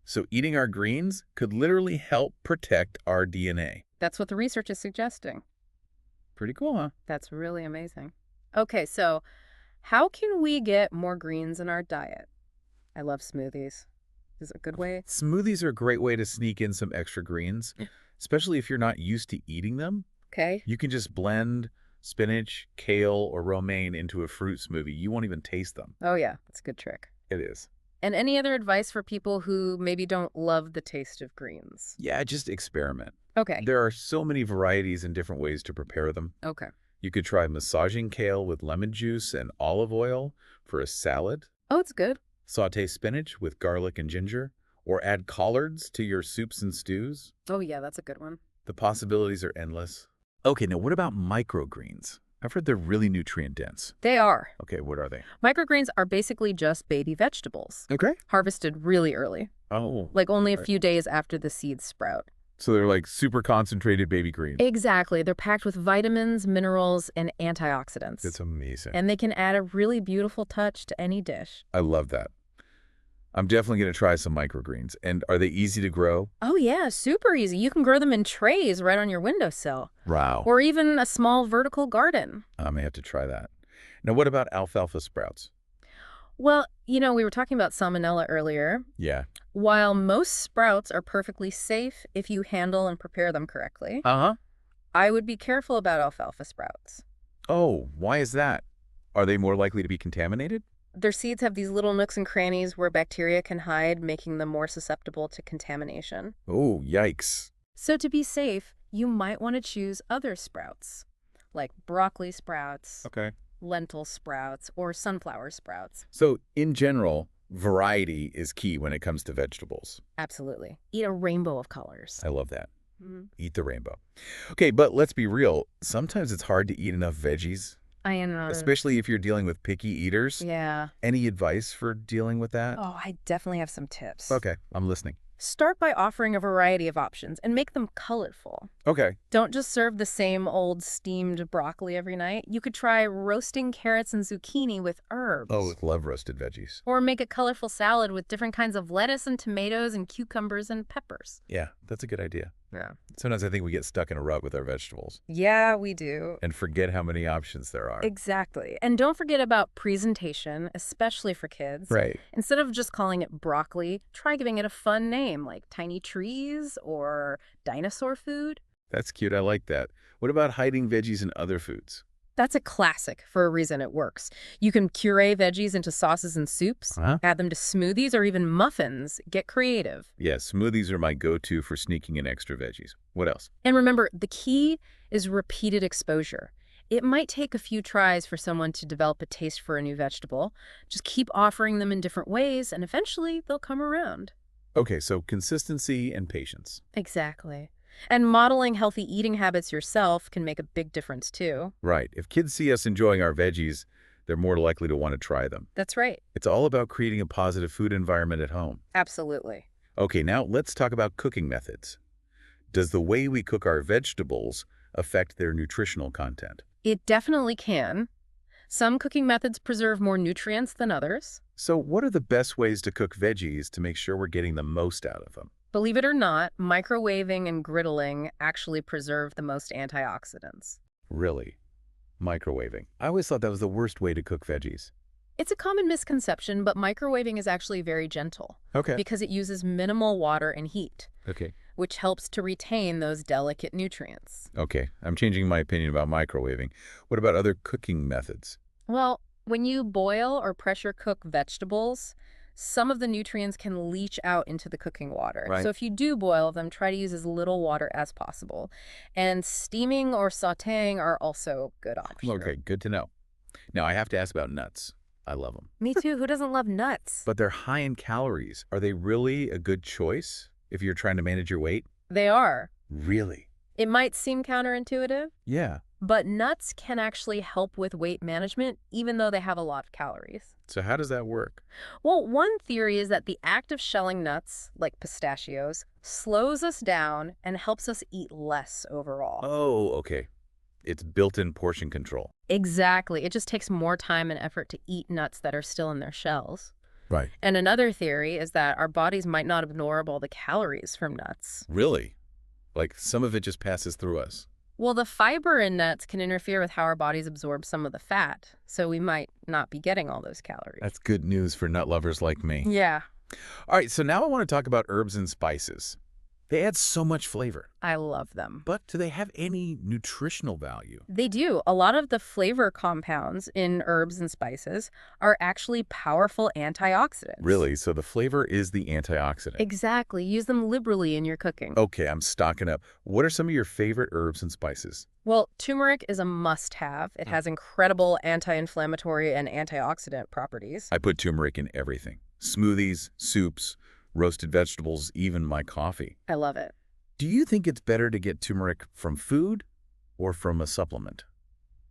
A: So eating our greens could literally help protect our DNA.
B: That's what the research is suggesting.
A: Pretty cool, huh?
B: That's really amazing. Okay, so how can we get more greens in our diet? I love smoothies. Is it a good way?
A: Smoothies are a great way to sneak in some extra greens, especially if you're not used to eating them.
B: Okay.
A: You can just blend spinach, kale, or romaine into a fruit smoothie. You won't even taste them.
B: Oh, yeah, that's a good trick.
A: It is.
B: And any other advice for people who maybe don't love the taste of greens?
A: Yeah, just experiment.
B: Okay.
A: There are so many varieties and different ways to prepare them.
B: Okay.
A: You could try massaging kale with lemon juice and olive oil for a salad.
B: Oh, it's good.
A: Saute spinach with garlic and ginger, or add collards to your soups and stews.
B: Oh, yeah, that's a good one.
A: The possibilities are endless. Okay, now what about microgreens? I've heard they're really nutrient dense.
B: They are.
A: Okay, what are they?
B: Microgreens are basically just baby vegetables,
A: Okay.
B: harvested really early,
A: Oh.
B: like only a few days after the seeds sprout.
A: So they're like super concentrated baby greens.
B: Exactly. They're packed with vitamins, minerals, and antioxidants.
A: That's amazing.
B: And they can add a really beautiful touch to any dish.
A: I love that. I'm definitely going to try some microgreens. And are they easy to grow?
B: Oh, yeah, super easy. You can grow them in trays right on your windowsill,
A: Wow.
B: or even a small vertical garden.
A: I may have to try that. Now, what about alfalfa sprouts?
B: Well, we were talking about salmonella earlier.
A: Yeah.
B: While most sprouts are perfectly safe if you handle and prepare them correctly,
A: Uh-huh.
B: I would be careful about alfalfa sprouts.
A: Oh, why is that? Are they more likely to be contaminated?
B: Their seeds have these little nooks and crannies where bacteria can hide, making them more susceptible to contamination.
A: Oh, yikes.
B: So to be safe, you might want to choose other sprouts, like broccoli sprouts,
A: Okay.
B: lentil sprouts, or sunflower sprouts.
A: So, in general, variety is key when it comes to vegetables.
B: Absolutely. Eat a rainbow of colors.
A: I love that.
B: Mhm.
A: Eat the rainbow. Okay, but let's be real. Sometimes it's hard to eat enough veggies,
B: I know.
A: especially if you're dealing with picky eaters.
B: Yeah.
A: Any advice for dealing with that?
B: Oh, I definitely have some tips.
A: Okay, I'm listening.
B: Start by offering a variety of options and make them colorful.
A: Okay.
B: Don't just serve the same old steamed broccoli every night. You could try roasting carrots and zucchini with herbs.
A: Oh, love roasted veggies.
B: Or make a colorful salad with different kinds of lettuce and tomatoes and cucumbers and peppers.
A: Yeah, that's a good idea.
B: Yeah.
A: Sometimes I think we get stuck in a rut with our vegetables
B: Yeah, we do.
A: and forget how many options there are.
B: Exactly. And don't forget about presentation, especially for kids.
A: Right.
B: Instead of just calling it broccoli, try giving it a fun name like tiny trees or dinosaur food.
A: That's cute. I like that. What about hiding veggies in other foods?
B: That's a classic for a reason it works. You can puree veggies into sauces and soups,
A: Uh-huh.
B: add them to smoothies or even muffins. Get creative.
A: Yeah, smoothies are my go-to for sneaking in extra veggies. What else?
B: And remember, the key is repeated exposure. It might take a few tries for someone to develop a taste for a new vegetable. Just keep offering them in different ways, and eventually they'll come around.
A: Okay, so consistency and patience.
B: Exactly. And modeling healthy eating habits yourself can make a big difference, too.
A: Right. If kids see us enjoying our veggies, they're more likely to want to try them.
B: That's right.
A: It's all about creating a positive food environment at home.
B: Absolutely.
A: Okay, now let's talk about cooking methods. Does the way we cook our vegetables affect their nutritional content?
B: It definitely can. Some cooking methods preserve more nutrients than others.
A: So what are the best ways to cook veggies to make sure we're getting the most out of them?
B: Believe it or not, microwaving and griddling actually preserve the most antioxidants.
A: Really? Microwaving. I always thought that was the worst way to cook veggies.
B: It's a common misconception, but microwaving is actually very gentle
A: Okay.
B: because it uses minimal water and heat,
A: Okay.
B: which helps to retain those delicate nutrients.
A: Okay. I'm changing my opinion about microwaving. What about other cooking methods?
B: Well, when you boil or pressure cook vegetables, some of the nutrients can leach out into the cooking water.
A: Right.
B: So if you do boil them, try to use as little water as possible. And steaming or sautéing are also good options.
A: Okay, good to know. Now, I have to ask about nuts. I love them.
B: Me too. Who doesn't love nuts?
A: But they're high in calories. Are they really a good choice if you're trying to manage your weight?
B: They are.
A: Really?
B: It might seem counterintuitive,
A: Yeah.
B: but nuts can actually help with weight management, even though they have a lot of calories.
A: So how does that work?
B: Well, one theory is that the act of shelling nuts, like pistachios, slows us down and helps us eat less overall.
A: Oh, okay. It's built-in portion control.
B: Exactly. It just takes more time and effort to eat nuts that are still in their shells.
A: Right.
B: And another theory is that our bodies might not absorb all the calories from nuts.
A: Really? Like some of it just passes through us.
B: Well, the fiber in nuts can interfere with how our bodies absorb some of the fat, so we might not be getting all those calories.
A: That's good news for nut lovers like me.
B: Yeah,
A: All right, so now I want to talk about herbs and spices. They add so much flavor.
B: I love them.
A: But do they have any nutritional value?
B: They do. A lot of the flavor compounds in herbs and spices are actually powerful antioxidants.
A: Really? So the flavor is the antioxidant.
B: Exactly. Use them liberally in your cooking.
A: Okay, I'm stocking up. What are some of your favorite herbs and spices?
B: Well, turmeric is a must-have. It has incredible anti-inflammatory and antioxidant properties.
A: I put turmeric in everything. Smoothies, soups, roasted vegetables, even my coffee.
B: I love it.
A: Do you think it's better to get turmeric from food or from a supplement?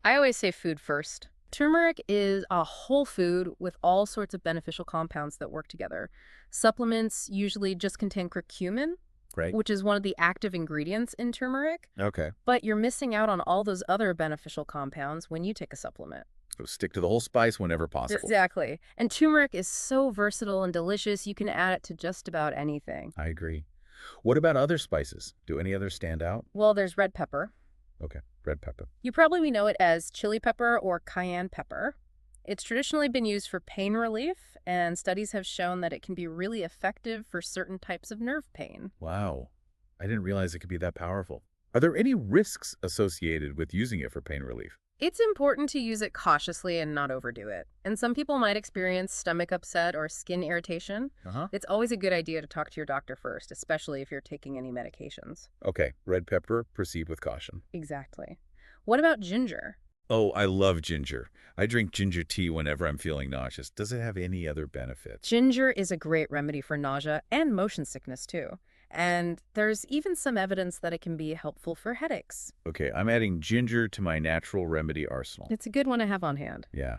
B: I always say food first. Turmeric is a whole food with all sorts of beneficial compounds that work together. Supplements usually just contain curcumin,
A: Right?
B: which is one of the active ingredients in turmeric,
A: Okay.
B: but you're missing out on all those other beneficial compounds when you take a supplement.
A: So stick to the whole spice whenever possible.
B: Exactly. And turmeric is so versatile and delicious, you can add it to just about anything.
A: I agree. What about other spices? Do any others stand out?
B: Well, there's red pepper.
A: Okay, red pepper.
B: You probably know it as chili pepper or cayenne pepper. It's traditionally been used for pain relief, and studies have shown that it can be really effective for certain types of nerve pain.
A: Wow. I didn't realize it could be that powerful. Are there any risks associated with using it for pain relief?
B: It's important to use it cautiously and not overdo it. And some people might experience stomach upset or skin irritation.
A: Uh-huh.
B: It's always a good idea to talk to your doctor first, especially if you're taking any medications.
A: Okay, red pepper, proceed with caution.
B: Exactly. What about ginger?
A: Oh, I love ginger. I drink ginger tea whenever I'm feeling nauseous. Does it have any other benefits?
B: Ginger is a great remedy for nausea and motion sickness, too. And there's even some evidence that it can be helpful for headaches.
A: Okay, I'm adding ginger to my natural remedy arsenal.
B: It's a good one to have on hand.
A: Yeah.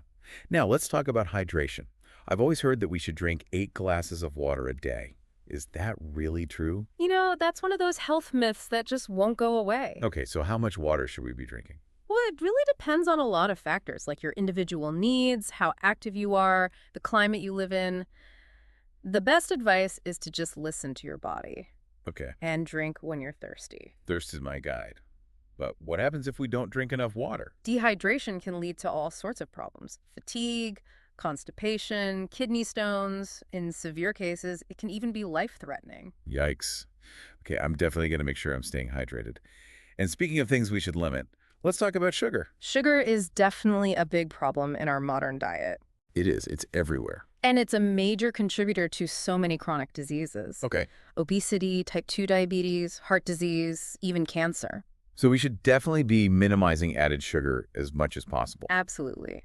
A: Now, let's talk about hydration. I've always heard that we should drink 8 glasses of water a day. Is that really true?
B: You know, that's one of those health myths that just won't go away.
A: Okay, so how much water should we be drinking?
B: Well, it really depends on a lot of factors, like your individual needs, how active you are, the climate you live in. The best advice is to just listen to your body
A: Okay,
B: and drink when you're thirsty.
A: thirst is my guide. But what happens if we don't drink enough water?
B: Dehydration can lead to all sorts of problems. Fatigue, constipation, kidney stones. In severe cases, it can even be life-threatening.
A: Yikes. Okay, I'm definitely going to make sure I'm staying hydrated. And speaking of things we should limit, let's talk about sugar.
B: Sugar is definitely a big problem in our modern diet.
A: It is. It's everywhere.
B: And it's a major contributor to so many chronic diseases.
A: Okay.
B: Obesity, type 2 diabetes, heart disease, even cancer.
A: So we should definitely be minimizing added sugar as much as possible.
B: Absolutely.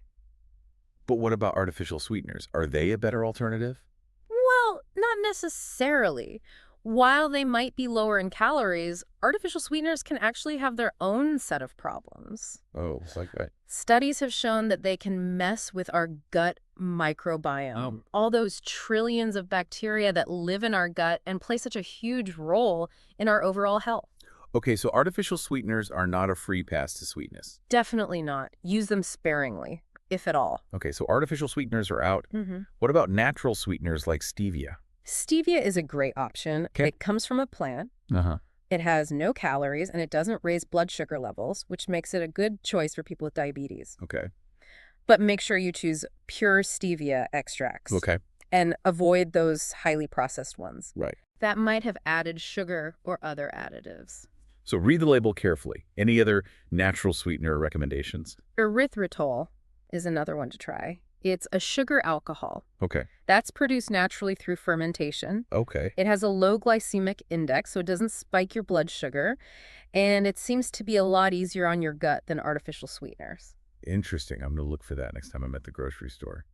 A: But what about artificial sweeteners? Are they a better alternative?
B: Well, not necessarily. While they might be lower in calories, artificial sweeteners can actually have their own set of problems.
A: Oh, it's like that.
B: Studies have shown that they can mess with our gut microbiome. All those trillions of bacteria that live in our gut and play such a huge role in our overall health.
A: Okay, so artificial sweeteners are not a free pass to sweetness.
B: Definitely not. Use them sparingly, if at all.
A: Okay, so artificial sweeteners are out.
B: Mm-hmm.
A: What about natural sweeteners like stevia?
B: Stevia is a great option.
A: Okay.
B: It comes from a plant.
A: Uh-huh.
B: It has no calories, and it doesn't raise blood sugar levels, which makes it a good choice for people with diabetes.
A: Okay.
B: But make sure you choose pure stevia extracts.
A: Okay.
B: And avoid those highly processed ones
A: Right.
B: that might have added sugar or other additives.
A: So read the label carefully. Any other natural sweetener recommendations?
B: Erythritol is another one to try. It's a sugar alcohol
A: Okay.
B: that's produced naturally through fermentation.
A: Okay.
B: It has a low glycemic index, so it doesn't spike your blood sugar, and it seems to be a lot easier on your gut than artificial sweeteners.
A: Interesting. I'm going to look for that next time I'm at the grocery store.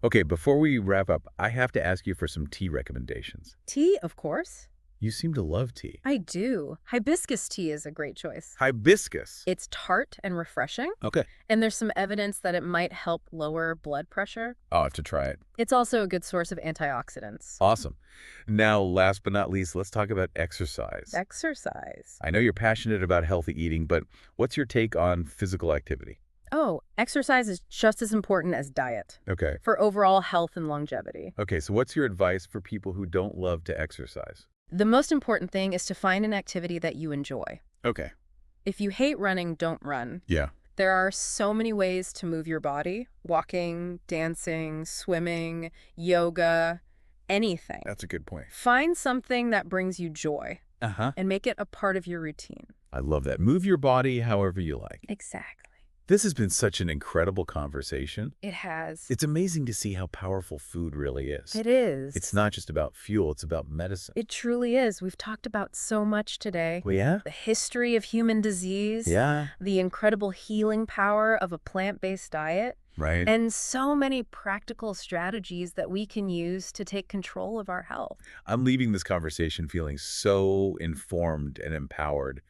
A: Okay, before we wrap up, I have to ask you for some tea recommendations.
B: Tea, of course.
A: You seem to love tea.
B: I do. Hibiscus tea is a great choice.
A: Hibiscus.
B: It's tart and refreshing,
A: Okay.
B: and there's some evidence that it might help lower blood pressure.
A: I'll have to try it.
B: It's also a good source of antioxidants.
A: Awesome. Now, last but not least, let's talk about exercise.
B: Exercise.
A: I know you're passionate about healthy eating, but what's your take on physical activity?
B: Oh, exercise is just as important as diet
A: Okay.
B: for overall health and longevity.
A: Okay, so what's your advice for people who don't love to exercise?
B: The most important thing is to find an activity that you enjoy.
A: Okay.
B: If you hate running, don't run.
A: Yeah.
B: There are so many ways to move your body: walking, dancing, swimming, yoga, anything.
A: That's a good point.
B: Find something that brings you joy
A: Uh-huh.
B: and make it a part of your routine.
A: I love that. Move your body however you like.
B: Exactly.
A: This has been such an incredible conversation.
B: It has.
A: It's amazing to see how powerful food really is.
B: It is.
A: It's not just about fuel, it's about medicine.
B: It truly is. We've talked about so much today.
A: Well, yeah?
B: The history of human disease.
A: Yeah.
B: The incredible healing power of a plant-based diet.
A: Right.
B: And so many practical strategies that we can use to take control of our health.
A: I'm leaving this conversation feeling so informed and empowered.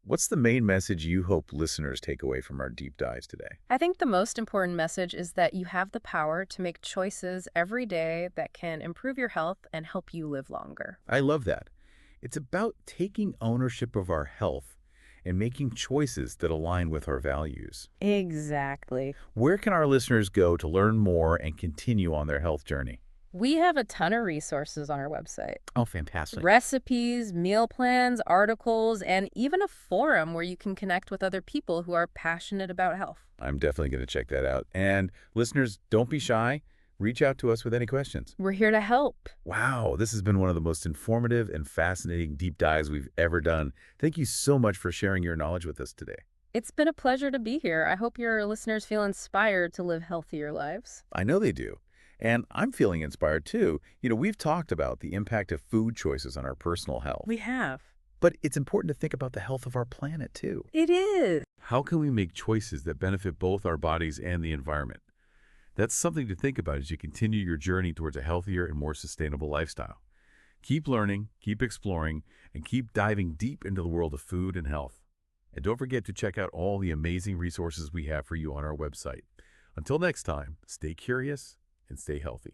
A: What's the main message you hope listeners take away from our deep dives today?
B: I think the most important message is that you have the power to make choices every day that can improve your health and help you live longer.
A: I love that. It's about taking ownership of our health and making choices that align with our values.
B: Exactly.
A: Where can our listeners go to learn more and continue on their health journey?
B: We have a ton of resources on our website.
A: Oh, fantastic.
B: Recipes, meal plans, articles, and even a forum where you can connect with other people who are passionate about health.
A: I'm definitely going to check that out. And listeners, don't be shy. Reach out to us with any questions.
B: We're here to help.
A: Wow, this has been one of the most informative and fascinating deep dives we've ever done. Thank you so much for sharing your knowledge with us today.
B: It's been a pleasure to be here. I hope your listeners feel inspired to live healthier lives.
A: I know they do. And I'm feeling inspired too. We've talked about the impact of food choices on our personal health.
B: We have.
A: But it's important to think about the health of our planet too.
B: It is.
A: How can we make choices that benefit both our bodies and the environment? That's something to think about as you continue your journey towards a healthier and more sustainable lifestyle. Keep learning, keep exploring, and keep diving deep into the world of food and health. And don't forget to check out all the amazing resources we have for you on our website. Until next time, stay curious and stay healthy.